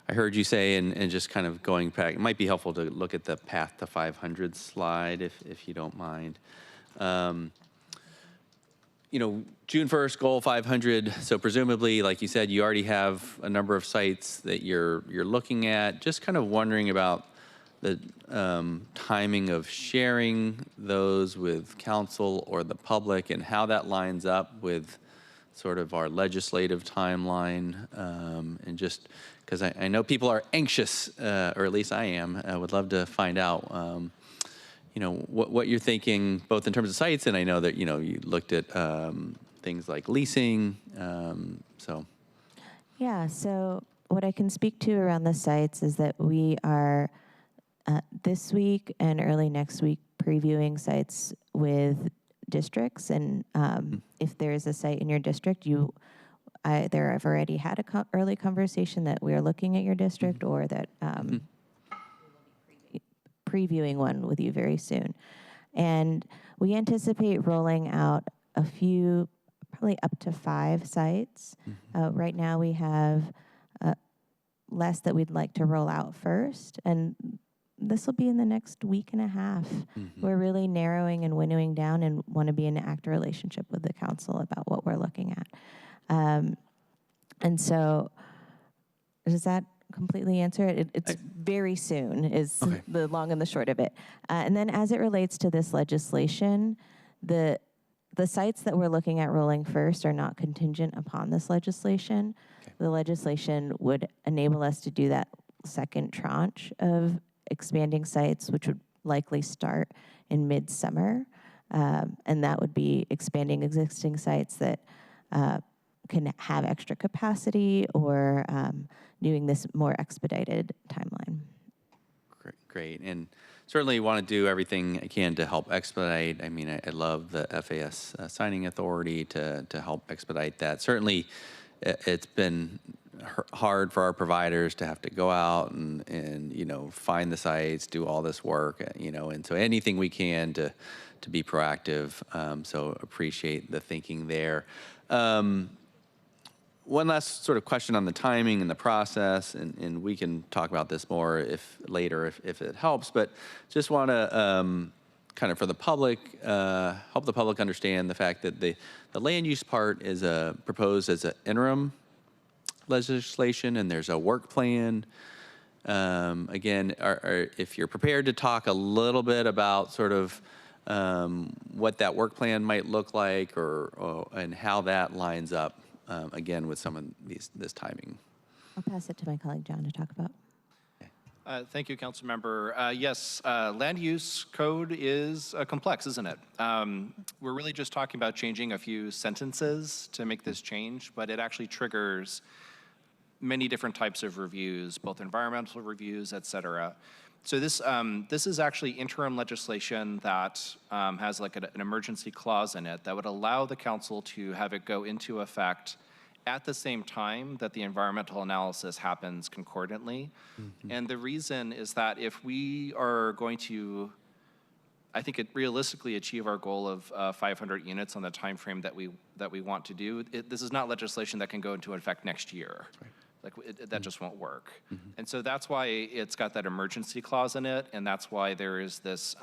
I heard you say, and just kind of going back, it might be helpful to look at the Path to 500 slide, if you don't mind. June 1st, goal 500. So presumably, like you said, you already have a number of sites that you're looking at. Just kind of wondering about the timing of sharing those with council or the public, and how that lines up with sort of our legislative timeline. And just because I know people are anxious, or at least I am, I would love to find out what you're thinking, both in terms of sites, and I know that, you looked at things like leasing, so. Yeah, so what I can speak to around the sites is that we are this week and early next week previewing sites with districts, and if there is a site in your district, either have already had a early conversation that we are looking at your district, or that previewing one with you very soon. And we anticipate rolling out a few, probably up to 5 sites. Right now we have less that we'd like to roll out first, and this will be in the next week and a half. We're really narrowing and winnowing down, and want to be in an active relationship with the council about what we're looking at. And so, does that completely answer it? It's very soon is the long and the short of it. And then as it relates to this legislation, the sites that we're looking at rolling first are not contingent upon this legislation. The legislation would enable us to do that second tranche of expanding sites, which would likely start in midsummer. And that would be expanding existing sites that can have extra capacity, or doing this more expedited timeline. Great. And certainly want to do everything I can to help expedite. I mean, I love the FAS signing authority to help expedite that. Certainly, it's been hard for our providers to have to go out and find the sites, do all this work, and so anything we can to be proactive. So appreciate the thinking there. one last sort of question on the timing and the process, and we can talk about this more later if it helps, but just want to kind of for the public, help the public understand the fact that the land use part is proposed as an interim legislation, and there's a work plan. Again, if you're prepared to talk a little bit about sort of what that work plan might look like, and how that lines up, again, with some of this timing. I'll pass it to my colleague John to talk about. Thank you, Councilmember. Yes, land use code is complex, isn't it? We're really just talking about changing a few sentences to make this change, but it actually triggers many different types of reviews, both environmental reviews, et cetera. So this is actually interim legislation that has like an emergency clause in it that would allow the council to have it go into effect at the same time that the environmental analysis happens concordantly. Mm-hmm. And the reason is that if we are going to, I think, realistically achieve our goal of 500 units on the time frame that we want to do, this is not legislation that can go into effect next year. Right. That just won't work. Mm-hmm. And so that's why it's got that emergency clause in it, and that's why there is this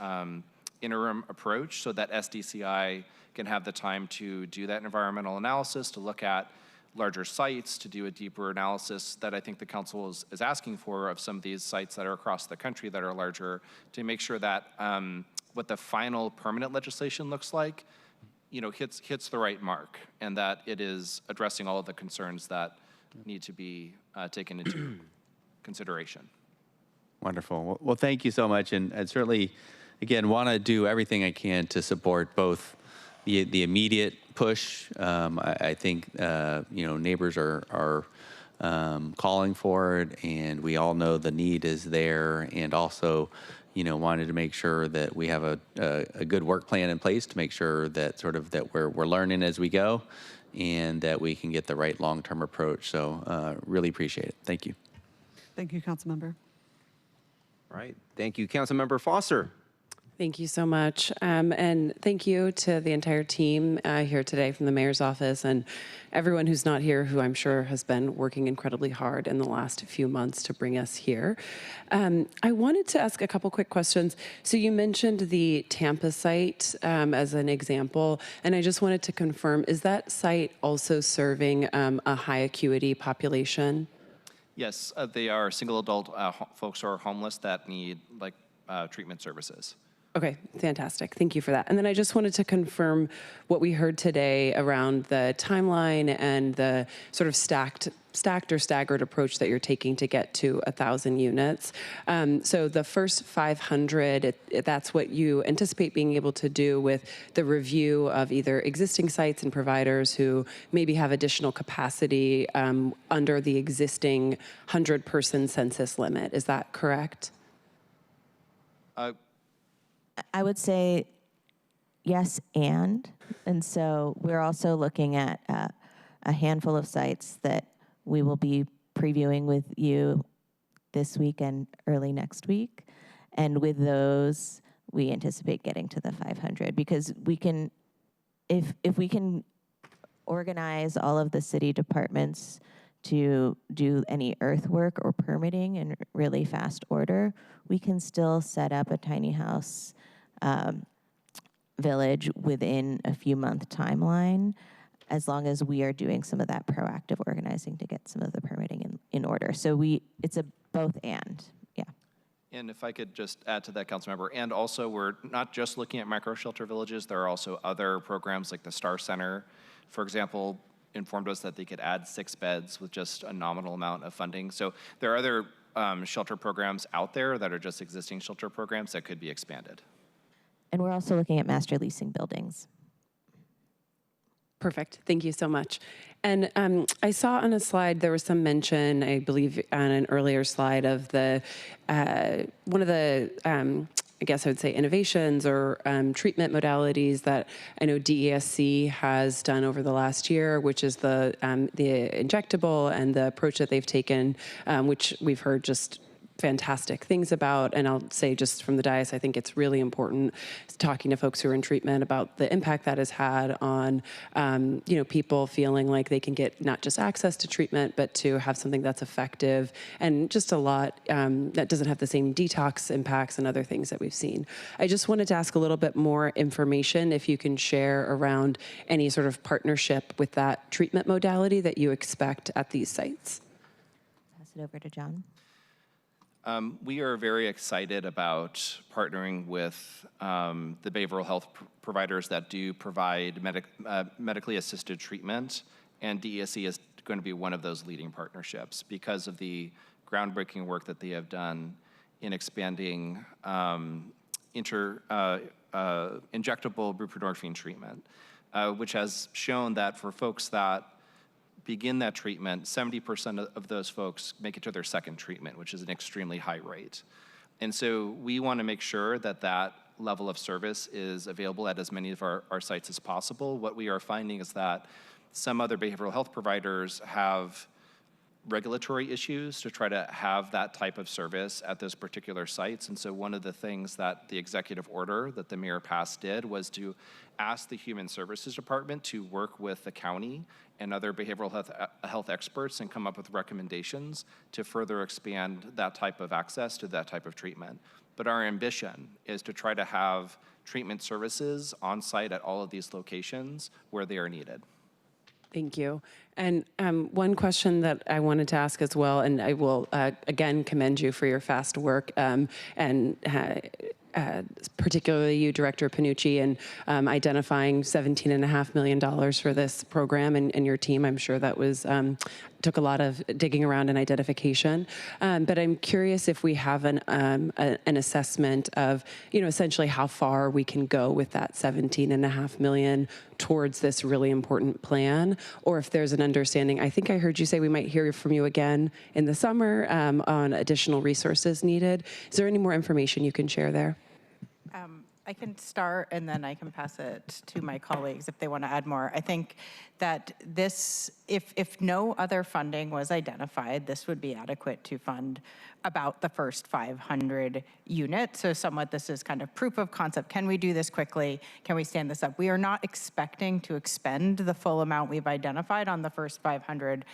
interim approach so that SDCI can have the time to do that environmental analysis, to look at larger sites, to do a deeper analysis that I think the council is asking for of some of these sites that are across the country that are larger, to make sure that what the final permanent legislation looks like, hits the right mark, and that it is addressing all of the concerns that need to be taken into consideration. Wonderful. Well, thank you so much, and certainly, again, want to do everything I can to support both the immediate push. I think neighbors are calling for it, and we all know the need is there, and also wanted to make sure that we have a good work plan in place to make sure that that we're learning as we go, and that we can get the right long-term approach. So really appreciate it. Thank you. Thank you, Councilmember. All right. Thank you, Councilmember Foster. Thank you so much. And thank you to the entire team here today from the mayor's office, and everyone who's not here, who I'm sure has been working incredibly hard in the last few months to bring us here. I wanted to ask a couple quick questions. So you mentioned the Tampa site as an example, and I just wanted to confirm, is that site also serving a high acuity population? Yes, they are single adult folks who are homeless that need treatment services. Okay, fantastic. Thank you for that. And then I just wanted to confirm what we heard today around the timeline and the sort of stacked or staggered approach that you're taking to get to 1,000 units. So the first 500, that's what you anticipate being able to do with the review of either existing sites and providers who maybe have additional capacity under the existing 100-person census limit. Is that correct? I would say yes, and so we're also looking at a handful of sites that we will be previewing with you this week and early next week. And with those, we anticipate getting to the 500, because we can, if we can organize all of the city departments to do any earthwork or permitting in really fast order, we can still set up a tiny house village within a few month timeline, as long as we are doing some of that proactive organizing to get some of the permitting in order. So it's a both and, yeah. And if I could just add to that, Councilmember, and also we're not just looking at micro shelter villages, there are also other programs like the Star Center, for example, informed us that they could add 6 beds with just a nominal amount of funding. So there are other shelter programs out there that are just existing shelter programs that could be expanded. And we're also looking at master leasing buildings. Perfect. Thank you so much. And I saw on a slide there was some mention, I believe, on an earlier slide of the one of the I guess I would say innovations or treatment modalities that I know DESC has done over the last year, which is the injectable and the approach that they've taken, which we've heard just fantastic things about, and I'll say just from the dais, I think it's really important talking to folks who are in treatment about the impact that has had on, people feeling like they can get not just access to treatment, but to have something that's effective, and just a lot that doesn't have the same detox impacts and other things that we've seen. I just wanted to ask a little bit more information, if you can share around any sort of partnership with that treatment modality that you expect at these sites. Pass it over to John. We are very excited about partnering with the behavioral health providers that do provide medically assisted treatment, and DESE is going to be one of those leading partnerships because of the groundbreaking work that they have done in expanding injectable buprenorphine treatment, which has shown that for folks that begin that treatment, 70% of those folks make it to their second treatment, which is an extremely high rate. And so we want to make sure that that level of service is available at as many of our sites as possible. What we are finding is that some other behavioral health providers have regulatory issues to try to have that type of service at those particular sites. And so one of the things that the executive order that the mayor passed did was to ask the Human Services Department to work with the county and other behavioral health experts and come up with recommendations to further expand that type of access to that type of treatment. But our ambition is to try to have treatment services on site at all of these locations where they are needed. Thank you. And one question that I wanted to ask as well, and I will again commend you for your fast work, and particularly you, Director Panucci, and identifying $17.5 million for this program, and your team. I'm sure that was took a lot of digging around and identification. But I'm curious if we have an assessment of, essentially how far we can go with that $17.5 million towards this really important plan, or if there's an understanding. I think I heard you say we might hear from you again in the summer on additional resources needed. Is there any more information you can share there? I can start, and then I can pass it to my colleagues if they want to add more. I think that this, if no other funding was identified, this would be adequate to fund about the first 500 units. So somewhat this is kind of proof of concept. Can we do this quickly? Can we stand this up? We are not expecting to expend the full amount we've identified on the first 500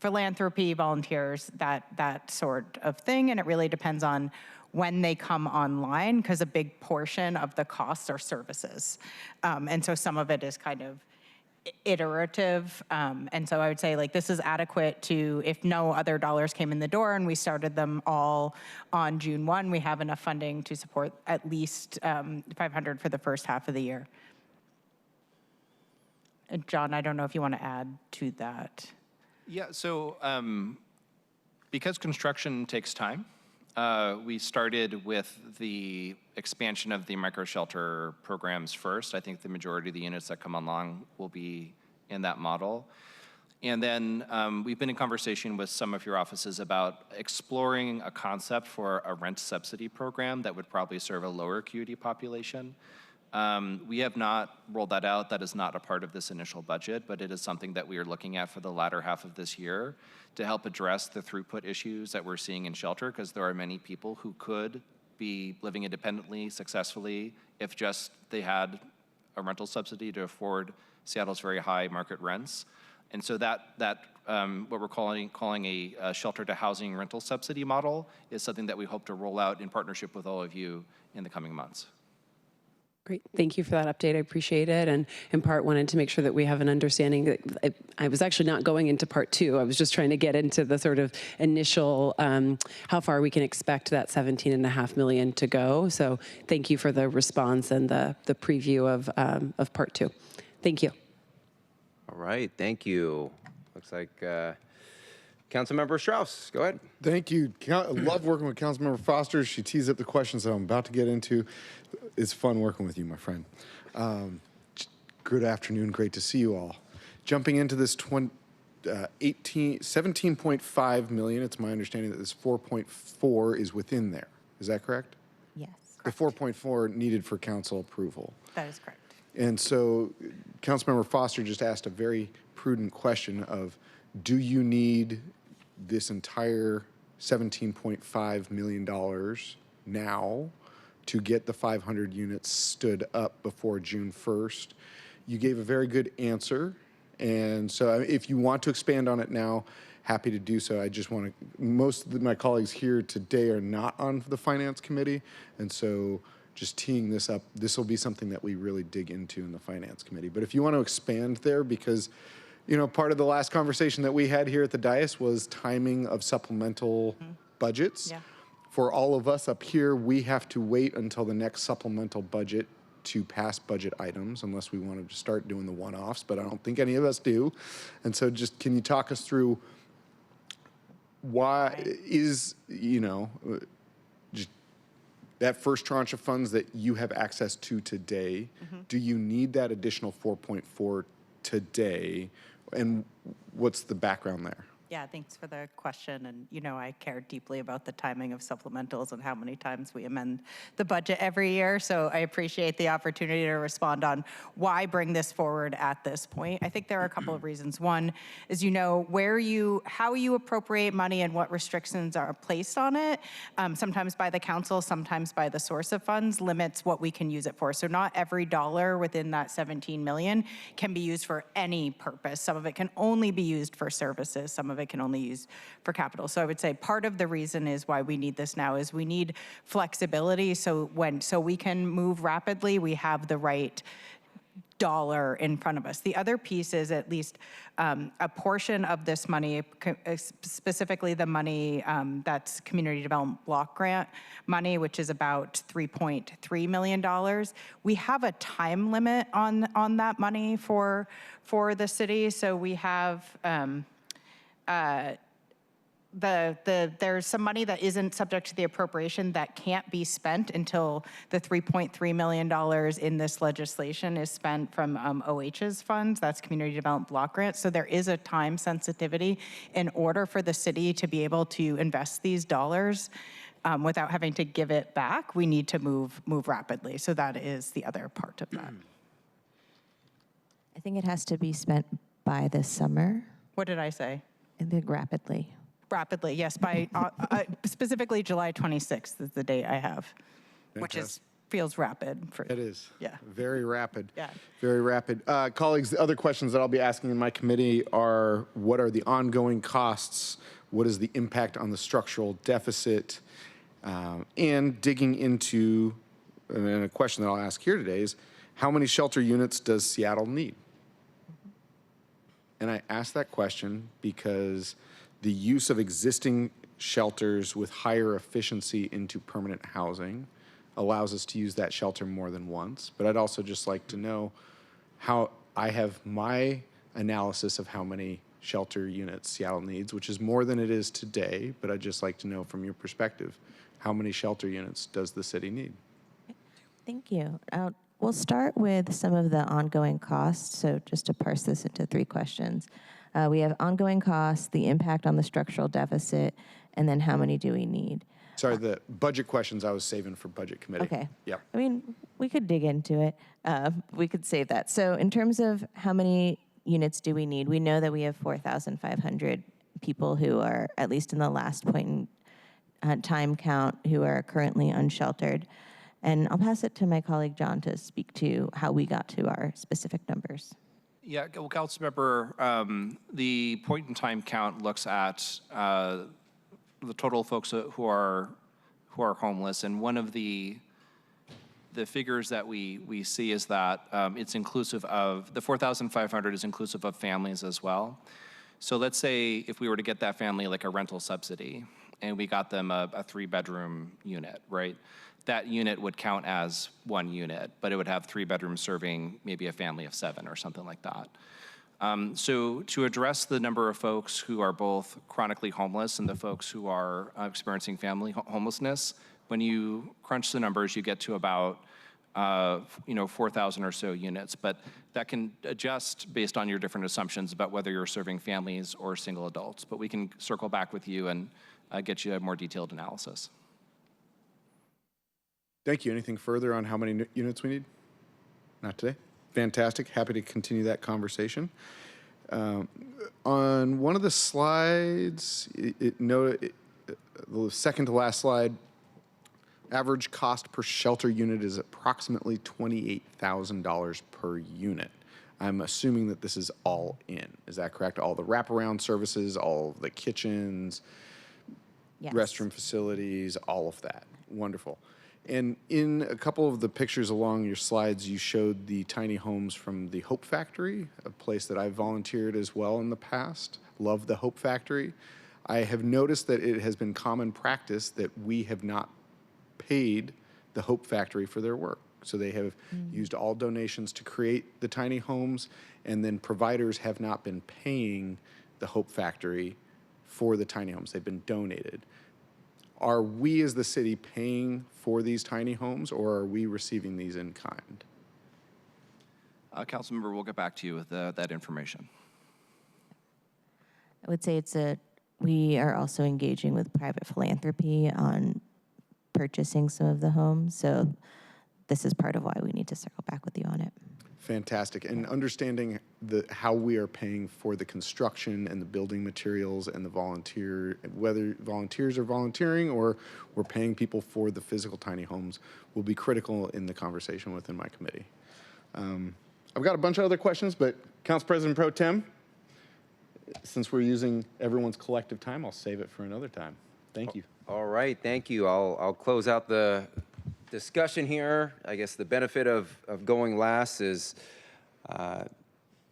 philanthropy, volunteers, that sort of thing. And it really depends on when they come online, because a big portion of the costs are services. And so some of it is kind of iterative. And so I would say, like, this is adequate to, if no other dollars came in the door and we started them all on June 1, we have enough funding to support at least 500 for the first half of the year. And John, I don't know if you want to add to that. Yeah, so because construction takes time, we started with the expansion of the micro-shelter programs first. I think the majority of the units that come along will be in that model. And then we've been in conversation with some of your offices about exploring a concept for a rent subsidy program that would probably serve a lower acuity population. We have not rolled that out. That is not a part of this initial budget, but it is something that we are looking at for the latter half of this year to help address the throughput issues that we're seeing in shelter, because there are many people who could be living independently successfully if just they had a rental subsidy to afford Seattle's very high market rents. And so that what we're calling a shelter to housing rental subsidy model is something that we hope to roll out in partnership with all of you in the coming months. Great. Thank you for that update. I appreciate it. And in part, wanted to make sure that we have an understanding that I was actually not going into part two. I was just trying to get into the sort of initial, how far we can expect that $17.5 million to go. So thank you for the response and the preview of part two. Thank you. All right, thank you. Looks like Councilmember Strauss, go ahead. Thank you. I love working with Councilmember Foster. She tees up the questions that I'm about to get into. It's fun working with you, my friend. Good afternoon. Great to see you all. Jumping into this 17.5 million, it's my understanding that this 4.4 is within there. Is that correct? Yes. The 4.4 needed for council approval. That is correct. And so Councilmember Foster just asked a very prudent question of, do you need this entire $17.5 million now to get the 500 units stood up before June 1st. You gave a very good answer. And so if you want to expand on it now, happy to do so. I just want to, most of my colleagues here today are not on the Finance Committee. And so just teeing this up, this will be something that we really dig into in the Finance Committee. But if you want to expand there, because part of the last conversation that we had here at the dais was timing of supplemental budgets. Yeah. For all of us up here, we have to wait until the next supplemental budget to pass budget items unless we want to start doing the one-offs, but I don't think any of us do. And so just, can you talk us through why is, just that first tranche of funds that you have access to today, do you need that additional 4.4 today? And what's the background there? Yeah, thanks for the question. And, I care deeply about the timing of supplementals and how many times we amend the budget every year. So I appreciate the opportunity to respond on why bring this forward at this point. I think there are a couple of reasons. One is, how you appropriate money and what restrictions are placed on it, sometimes by the council, sometimes by the source of funds, limits what we can use it for. So not every dollar within that 17 million can be used for any purpose. Some of it can only be used for services. Some of it can only use for capital. So I would say part of the reason is why we need this now is we need flexibility. So we can move rapidly, we have the right dollar in front of us. The other piece is at least a portion of this money, specifically the money that's Community Development Block Grant money, which is about $3.3 million. We have a time limit on that money for the city. So we have there's some money that isn't subject to the appropriation that can't be spent until the $3.3 million in this legislation is spent from OH's funds, that's Community Development Block Grant. So there is a time sensitivity in order for the city to be able to invest these dollars without having to give it back. We need to move rapidly. So that is the other part of that. I think it has to be spent by this summer. What did I say? I think rapidly. Rapidly, yes. By specifically July 26th is the date I have, which feels rapid. It is. Yeah. Very rapid. Yeah. Very rapid. Colleagues, the other questions that I'll be asking in my committee are, what are the ongoing costs? What is the impact on the structural deficit? And digging into, and a question that I'll ask here today is, how many shelter units does Seattle need? And I ask that question because the use of existing shelters with higher efficiency into permanent housing allows us to use that shelter more than once. But I'd also just like to know how I have my analysis of how many shelter units Seattle needs, which is more than it is today. But I'd just like to know from your perspective, how many shelter units does the city need? Thank you. We'll start with some of the ongoing costs. So just to parse this into 3 questions. We have ongoing costs, the impact on the structural deficit, and then how many do we need? Sorry, the budget questions I was saving for budget committee. Okay. Yep. I mean, we could dig into it. We could save that. So in terms of how many units do we need, we know that we have 4,500 people who are, at least in the last point in time count, who are currently unsheltered. And I'll pass it to my colleague John to speak to how we got to our specific numbers. Yeah, well, Councilmember, the point in time count looks at the total folks who are homeless, and one of the figures that we see is that it's inclusive of, the 4,500 is inclusive of families as well. So let's say if we were to get that family like a rental subsidy, and we got them a 3-bedroom unit, right? That unit would count as 1 unit, but it would have 3 bedrooms serving maybe a family of 7 or something like that. So to address the number of folks who are both chronically homeless and the folks who are experiencing family homelessness, when you crunch the numbers, you get to about 4,000 or so units, but that can adjust based on your different assumptions about whether you're serving families or single adults. But we can circle back with you and get you a more detailed analysis. Thank you. Anything further on how many units we need? Not today. Fantastic. Happy to continue that conversation. On one of the slides, the second to last slide, average cost per shelter unit is approximately $28,000 per unit. I'm assuming that this is all in. Is that correct? All the wraparound services, all the kitchens, Yes. restroom facilities, all of that. Wonderful. And in a couple of the pictures along your slides, you showed the tiny homes from the Hope Factory, a place that I've volunteered as well in the past. Love the Hope Factory. I have noticed that it has been common practice that we have not paid the Hope Factory for their work. So they have used all donations to create the tiny homes, and then providers have not been paying the Hope Factory for the tiny homes. They've been donated. Are we as the city paying for these tiny homes, or are we receiving these in kind? Councilmember, we'll get back to you with that information. I would say we are also engaging with private philanthropy on purchasing some of the homes. So this is part of why we need to circle back with you on it. Fantastic. And understanding how we are paying for the construction and the building materials and the whether volunteers are volunteering or we're paying people for the physical tiny homes will be critical in the conversation within my committee. I've got a bunch of other questions, but Council President Pro Tem, since we're using everyone's collective time, I'll save it for another time. Thank you. All right, thank you. I'll close out the discussion here. I guess the benefit of going last is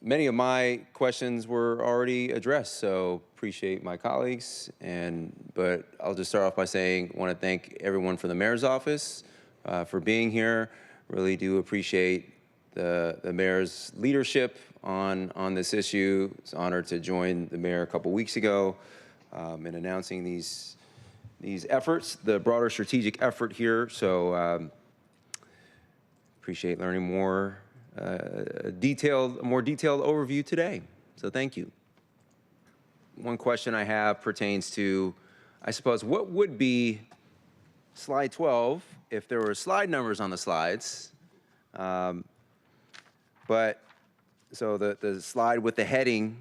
many of my questions were already addressed, so appreciate my colleagues. But I'll just start off by saying I want to thank everyone from the mayor's office for being here. Really do appreciate the mayor's leadership on this issue. It's an honor to join the mayor a couple weeks ago in announcing these efforts, the broader strategic effort here. So appreciate learning more, more detailed overview today. So thank you. One question I have pertains to, I suppose, what would be slide 12 if there were slide numbers on the slides? So the slide with the heading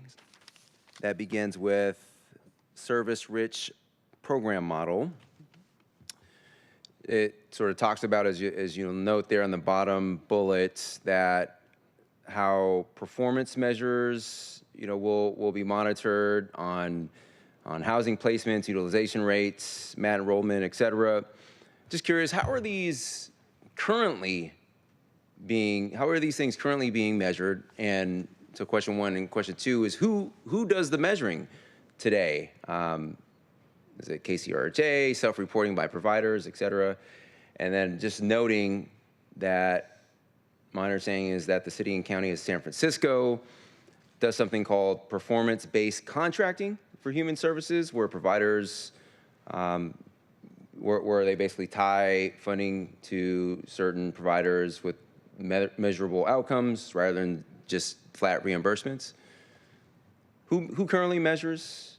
that begins with service-rich program model. It sort of talks about, as you'll note there on the bottom bullet, that how performance measures, will be monitored on housing placements, utilization rates, mat enrollment, et cetera. Just curious, how are these things currently being measured? And so question one and question two is who does the measuring today? Is it KCRHA, self-reporting by providers, et cetera? And then just noting that my understanding is that the city and county of San Francisco does something called performance-based contracting for human services, where providers, where they basically tie funding to certain providers with measurable outcomes rather than just flat reimbursements. Who currently measures?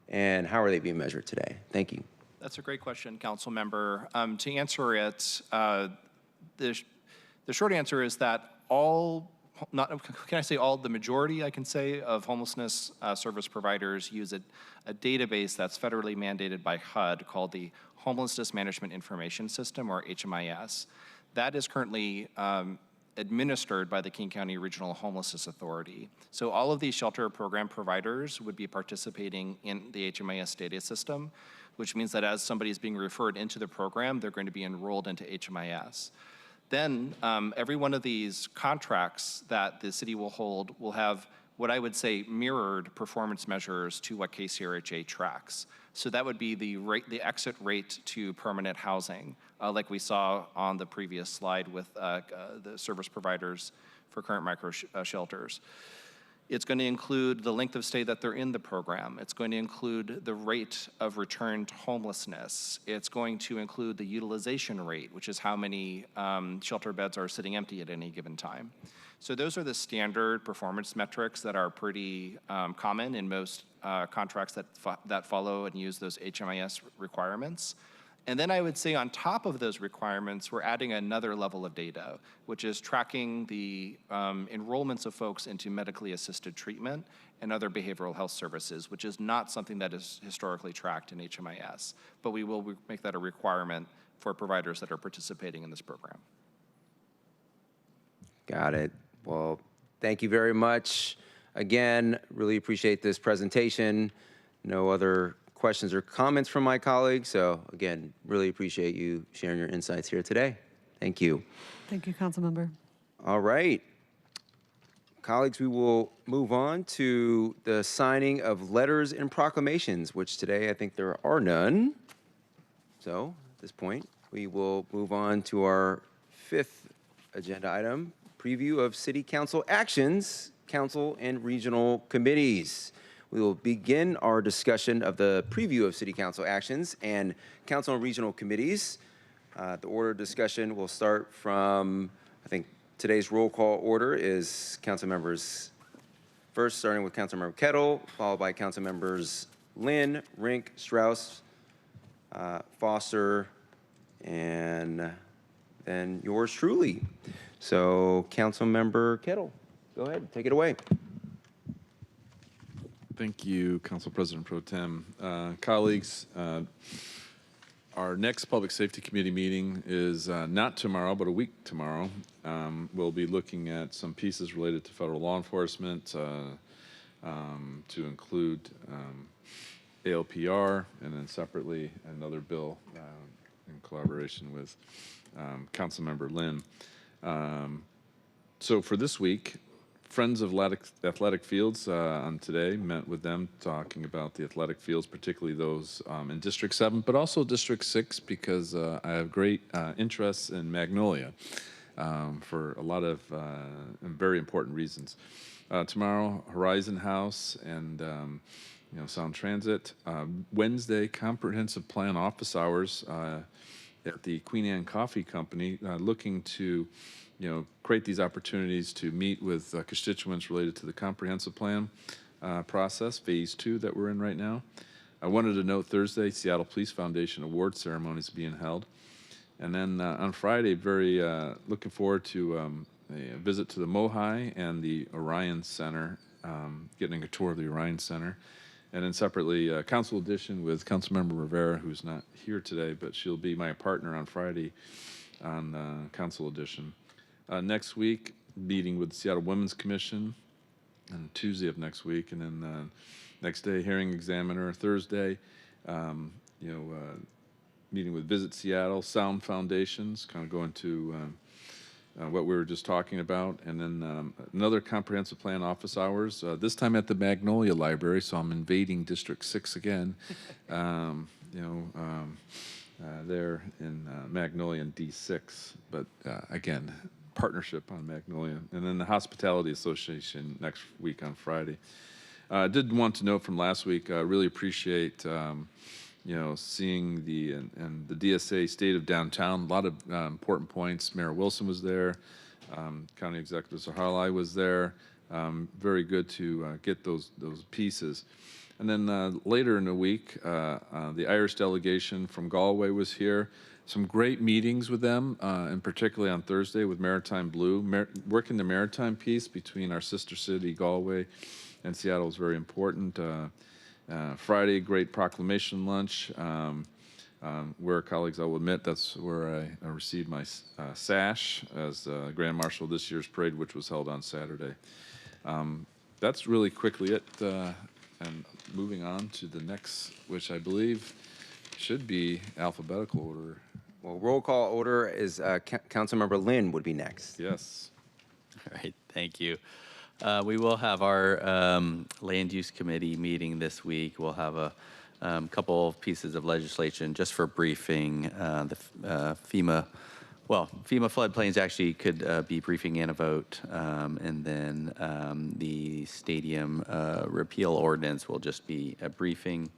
And how are they being measured today? Thank you. That's a great question, Council Member. To answer it, the short answer is that the majority, I can say, of homelessness service providers use a database that's federally mandated by HUD called the Homelessness Management Information System, or HMIS. That is currently administered by the King County Regional Homelessness Authority. So all of these shelter program providers would be participating in the HMIS data system, which means that as somebody is being referred into the program, they're going to be enrolled into HMIS. Then every one of these contracts that the city will hold will have what I would say mirrored performance measures to what KCRHA tracks. So that would be the exit rate to permanent housing, like we saw on the previous slide with the service providers for current micro shelters. It's going to include the length of stay that they're in the program. It's going to include the rate of return to homelessness. It's going to include the utilization rate, which is how many shelter beds are sitting empty at any given time. So those are the standard performance metrics that are pretty common in most contracts that follow and use those HMIS requirements. And then I would say on top of those requirements, we're adding another level of data, which is tracking the enrollments of folks into medically assisted treatment and other behavioral health services, which is not something that is historically tracked in HMIS. But we will make that a requirement for providers that are participating in this program. Got it. Well, thank you very much. Again, really appreciate this presentation. No other questions or comments from my colleagues. So again, really appreciate you sharing your insights here today. Thank you. Thank you, Councilmember. All right. Colleagues, we will move on to the signing of letters and proclamations, which today I think there are none. So at this point, we will move on to our 5th agenda item, preview of City Council actions, council and regional committees. We will begin our discussion of the preview of City Council actions and council and regional committees. The order of discussion will start from, I think, today's roll call order is council members first, starting with Councilmember Kettle, followed by council members Lynn, Rink, Strauss, Foster, and then yours truly. So Councilmember Kettle, go ahead, take it away. Thank you, Council President Pro Tem. Colleagues, our next Public Safety Committee meeting is not tomorrow, but a week tomorrow. We'll be looking at some pieces related to federal law enforcement to include ALPR, and then separately another bill in collaboration with Councilmember Lynn. So for this week, Friends of Athletic Fields on today met with them talking about the athletic fields, particularly those in District 7, but also District 6, because I have great interests in Magnolia for a lot of very important reasons. Tomorrow, Horizon House and Sound Transit. Wednesday, Comprehensive Plan office hours at the Queen Anne Coffee Company, looking to create these opportunities to meet with constituents related to the comprehensive plan process, phase 2 that we're in right now. I wanted to note Thursday, Seattle Police Foundation award ceremony is being held. And then on Friday, very looking forward to a visit to the MOHI and the Orion Center, getting a tour of the Orion Center. And then separately, Council Edition with Councilmember Rivera, who's not here today, but she'll be my partner on Friday on Council Edition. Next week, meeting with the Seattle Women's Commission on Tuesday of next week, and then next day, hearing examiner. Thursday, meeting with Visit Seattle, Sound Foundations, kind of going to what we were just talking about, and then another comprehensive plan office hours, this time at the Magnolia Library, so I'm invading District 6 again, there in Magnolia and D6, but again, partnership on Magnolia, and then the Hospitality Association next week on Friday. I did want to note from last week, really appreciate seeing the DSA State of Downtown. A lot of important points. Mayor Wilson was there. County Executive Zaharlai was there. Very good to get those pieces. And then later in the week, the Irish delegation from Galway was here. Some great meetings with them, and particularly on Thursday with Maritime Blue. Working the maritime piece between our sister city, Galway, and Seattle was very important. Friday, great proclamation lunch, where colleagues, I will admit, that's where I received my sash as Grand Marshal of this year's parade, which was held on Saturday. That's really quickly it. And moving on to the next, which I believe should be alphabetical order. Well, roll call order is Councilmember Lynn would be next. Yes. All right, thank you. We will have our Land Use Committee meeting this week. We'll have a couple of pieces of legislation just for briefing. The FEMA floodplains actually could be briefing and a vote. And then the stadium repeal ordinance will just be a briefing.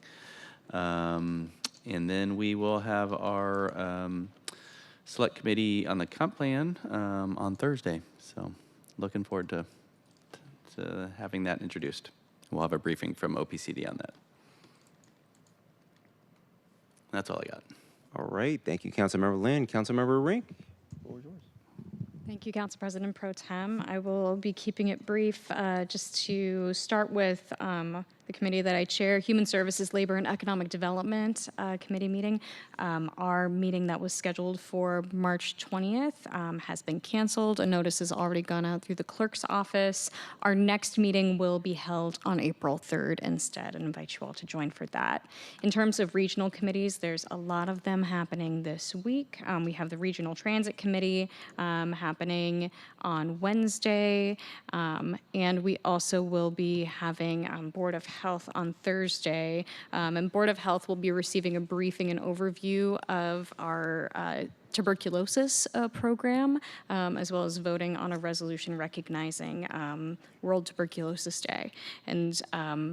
And then we will have our select committee on the comp plan on Thursday. So looking forward to having that introduced. We'll have a briefing from OPCD on that. That's all I got. All right. Thank you, Councilmember Lynn. Councilmember Rink. Floor is yours. Thank you, Council President Pro Tem. I will be keeping it brief. Just to start with the committee that I chair, Human Services, Labor, and Economic Development Committee meeting. Our meeting that was scheduled for March 20th has been canceled. A notice has already gone out through the clerk's office. Our next meeting will be held on April 3rd instead, and invite you all to join for that. In terms of regional committees, there's a lot of them happening this week. We have the Regional Transit Committee happening on Wednesday, and we also will be having Board of Health on Thursday. And Board of Health will be receiving a briefing and overview of our tuberculosis program, as well as voting on a resolution recognizing World Tuberculosis Day. And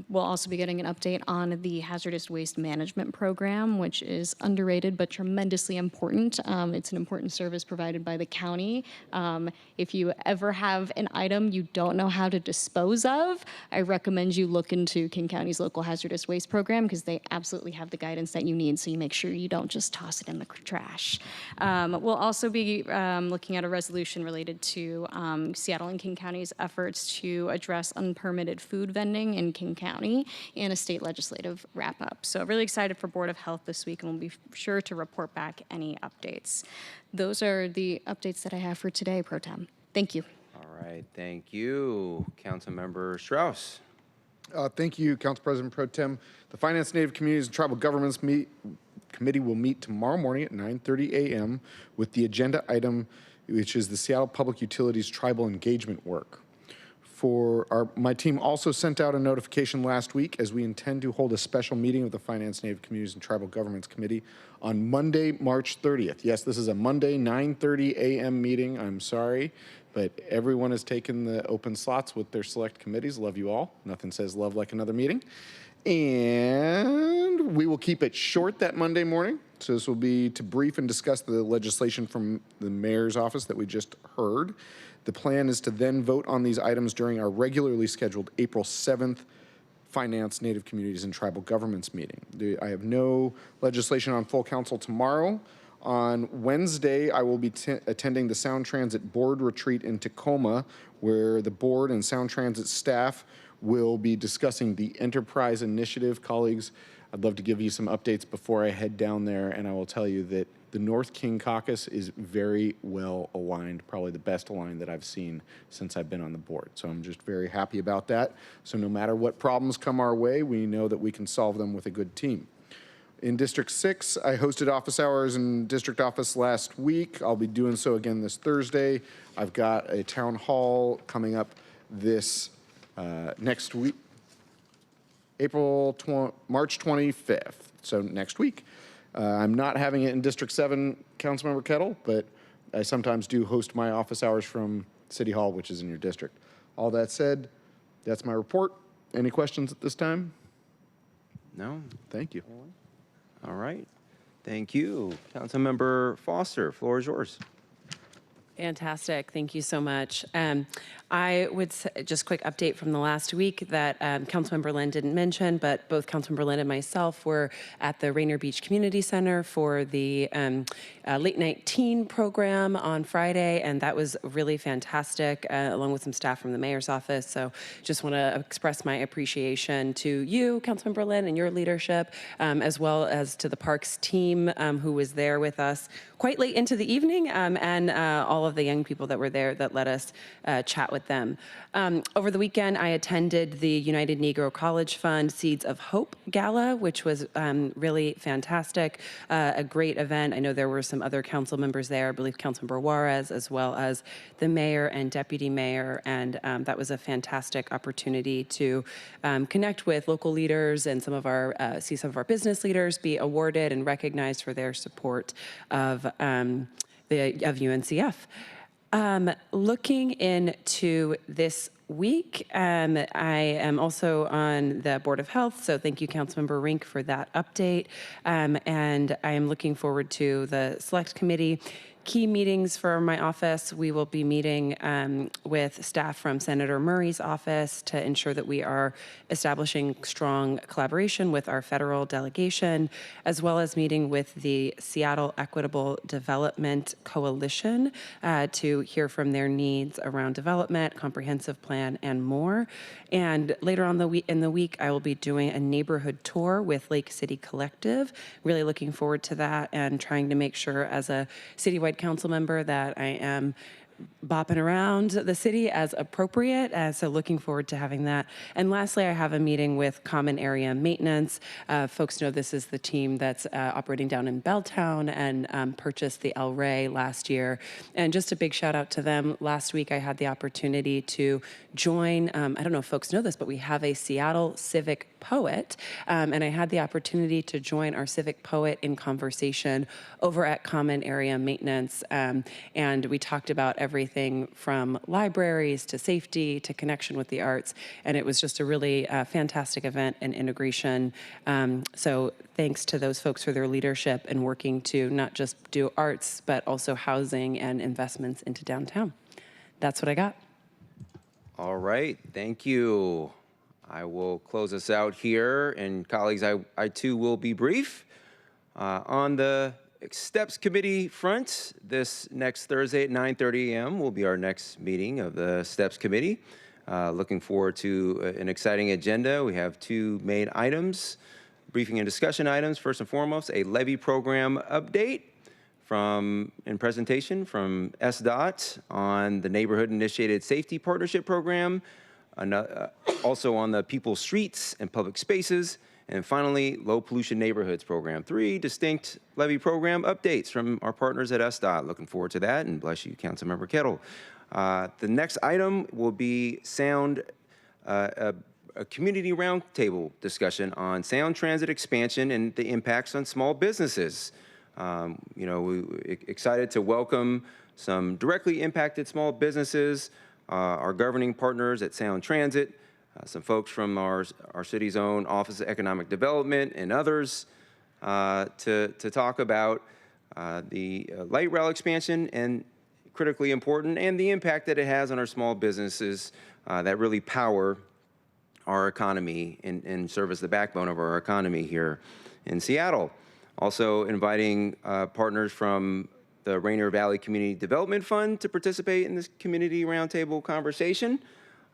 we'll also be getting an update on the hazardous waste management program, which is underrated but tremendously important. It's an important service provided by the county. If you ever have an item you don't know how to dispose of, I recommend you look into King County's local hazardous waste program, because they absolutely have the guidance that you need, so you make sure you don't just toss it in the trash. We'll also be looking at a resolution related to Seattle and King County's efforts to address unpermitted food vending in King County and a state legislative wrap-up. So really excited for Board of Health this week, and we'll be sure to report back any updates. Those are the updates that I have for today, Pro Tem. Thank you. All right. Thank you, Councilmember Strauss. Thank you, Council President Pro Tem. The Finance, Native Communities, and Tribal Governments Committee will meet tomorrow morning at 9:30 a.m. with the agenda item, which is the Seattle Public Utilities Tribal Engagement Work. My team also sent out a notification last week, as we intend to hold a special meeting of the Finance, Native Communities, and Tribal Governments Committee on Monday, March 30th. Yes, this is a Monday, 9:30 a.m. meeting. I'm sorry, but everyone has taken the open slots with their select committees. Love you all. Nothing says love like another meeting. And we will keep it short that Monday morning. So this will be to brief and discuss the legislation from the mayor's office that we just heard. The plan is to then vote on these items during our regularly scheduled April 7th Finance, Native Communities, and Tribal Governments meeting. I have no legislation on full council tomorrow. On Wednesday, I will be attending the Sound Transit Board Retreat in Tacoma, where the board and Sound Transit staff will be discussing the Enterprise Initiative. Colleagues, I'd love to give you some updates before I head down there, and I will tell you that the North King Caucus is very well aligned, probably the best aligned that I've seen since I've been on the board. So I'm just very happy about that. So no matter what problems come our way, we know that we can solve them with a good team. In District 6, I hosted office hours in district office last week. I'll be doing so again this Thursday. I've got a town hall coming up this next week, March 25th, so next week. I'm not having it in District 7, Councilmember Kettle, but I sometimes do host my office hours from City Hall, which is in your district. All that said, that's my report. Any questions at this time? No? Thank you. All right. Thank you. Councilmember Foster, floor is yours. Fantastic. Thank you so much. I would just quick update from the last week that Councilmember Lynn didn't mention, but both Councilmember Lynn and myself were at the Rainier Beach Community Center for the late night teen program on Friday, and that was really fantastic, along with some staff from the mayor's office. So just want to express my appreciation to you, Councilmember Lynn, and your leadership, as well as to the Parks team who was there with us quite late into the evening, and all of the young people that were there that let us chat with them. Over the weekend, I attended the United Negro College Fund Seeds of Hope Gala, which was really fantastic, a great event. I know there were some other council members there, I believe Councilmember Juarez, as well as the mayor and deputy mayor, and that was a fantastic opportunity to connect with local leaders and see some of our business leaders be awarded and recognized for their support of UNCF. Looking into this week. I am also on the Board of Health, so thank you, Councilmember Rink, for that update. And I am looking forward to the Select Committee. Key meetings for my office, we will be meeting with staff from Senator Murray's office to ensure that we are establishing strong collaboration with our federal delegation, as well as meeting with the Seattle Equitable Development Coalition to hear from their needs around development, comprehensive plan, and more. And later on in the week, I will be doing a neighborhood tour with Lake City Collective. Really looking forward to that and trying to make sure as a citywide council member that I am bopping around the city as appropriate. So looking forward to having that. And lastly, I have a meeting with Common Area Maintenance. Folks know this is the team that's operating down in Belltown and purchased the El Rey last year. And just a big shout out to them. Last week, I had the opportunity to join, I don't know if folks know this, but we have a Seattle civic poet. And I had the opportunity to join our civic poet in conversation over at Common Area Maintenance. And we talked about everything from libraries to safety to connection with the arts. And it was just a really fantastic event and integration. So thanks to those folks for their leadership and working to not just do arts, but also housing and investments into downtown. That's what I got. All right, thank you. I will close us out here. And colleagues, I too will be brief. On the Steps Committee front, this next Thursday at 9:30 a.m. will be our next meeting of the Steps Committee. Looking forward to an exciting agenda. We have two main items, briefing and discussion items. First and foremost, a levy program update and presentation from SDOT on the Neighborhood Initiated Safety Partnership Program, also on the People's Streets and Public Spaces, and finally, Low Pollution Neighborhoods Program. 3 distinct levy program updates from our partners at SDOT. Looking forward to that, and bless you, Councilmember Kettle. The next item will be a community roundtable discussion on sound transit expansion and the impacts on small businesses. We're excited to welcome some directly impacted small businesses, our governing partners at Sound Transit, some folks from our city's own Office of Economic Development and others to talk about the light rail expansion and critically important and the impact that it has on our small businesses that really power our economy and serve as the backbone of our economy here in Seattle. Also inviting partners from the Rainier Valley Community Development Fund to participate in this community roundtable conversation.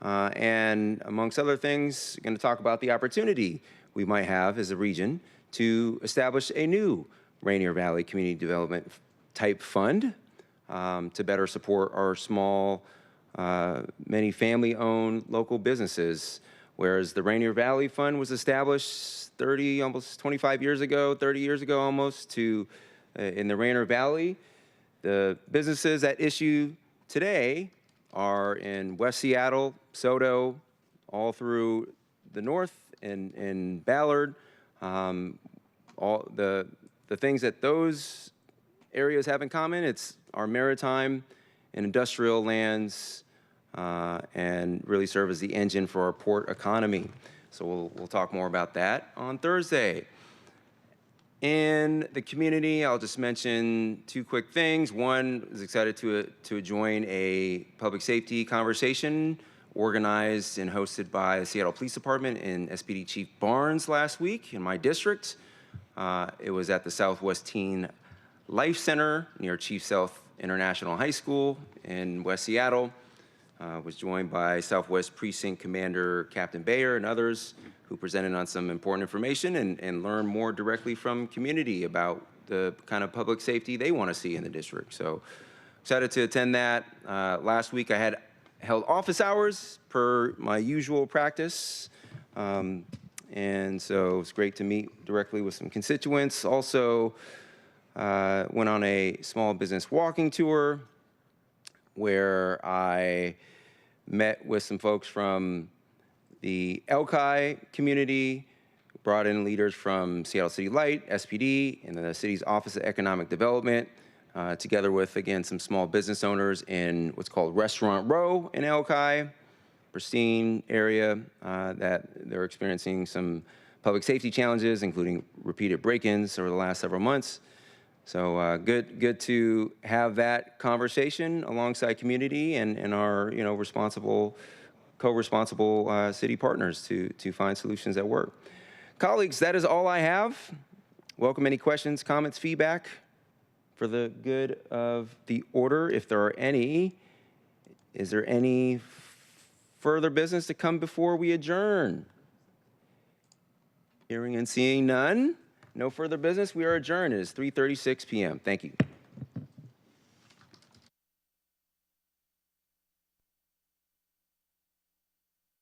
And amongst other things, going to talk about the opportunity we might have as a region to establish a new Rainier Valley Community Development type fund to better support our small, many family-owned local businesses. Whereas the Rainier Valley Fund was established almost 25 years ago, 30 years ago almost, in the Rainier Valley. The businesses at issue today are in West Seattle, SoDo, all through the north and in Ballard. All the things that those areas have in common, it's our maritime and industrial lands and really serve as the engine for our port economy. So we'll talk more about that on Thursday. In the community, I'll just mention 2 quick things. One, is excited to join a public safety conversation organized and hosted by the Seattle Police Department and SPD Chief Barnes last week in my district. It was at the Southwest Teen Life Center near Chief Sealth International High School in West Seattle. Was joined by Southwest Precinct Commander Captain Bayer and others who presented on some important information and learned more directly from community about the kind of public safety they want to see in the district. So excited to attend that. Last week I had held office hours per my usual practice. And so it's great to meet directly with some constituents. Also went on a small business walking tour where I met with some folks from the Elki community, brought in leaders from Seattle City Light, SPD, and the city's Office of Economic Development, together with, again, some small business owners in what's called Restaurant Row in Elki. pristine area, that they're experiencing some public safety challenges, including repeated break-ins over the last several months. So good to have that conversation alongside community and our responsible, co-responsible city partners to find solutions that work. Colleagues, that is all I have. Welcome any questions, comments, feedback for the good of the order, if there are any. Is there any further business to come before we adjourn? Hearing and seeing none. No further business. We are adjourned. It is 3:36 p.m. Thank you.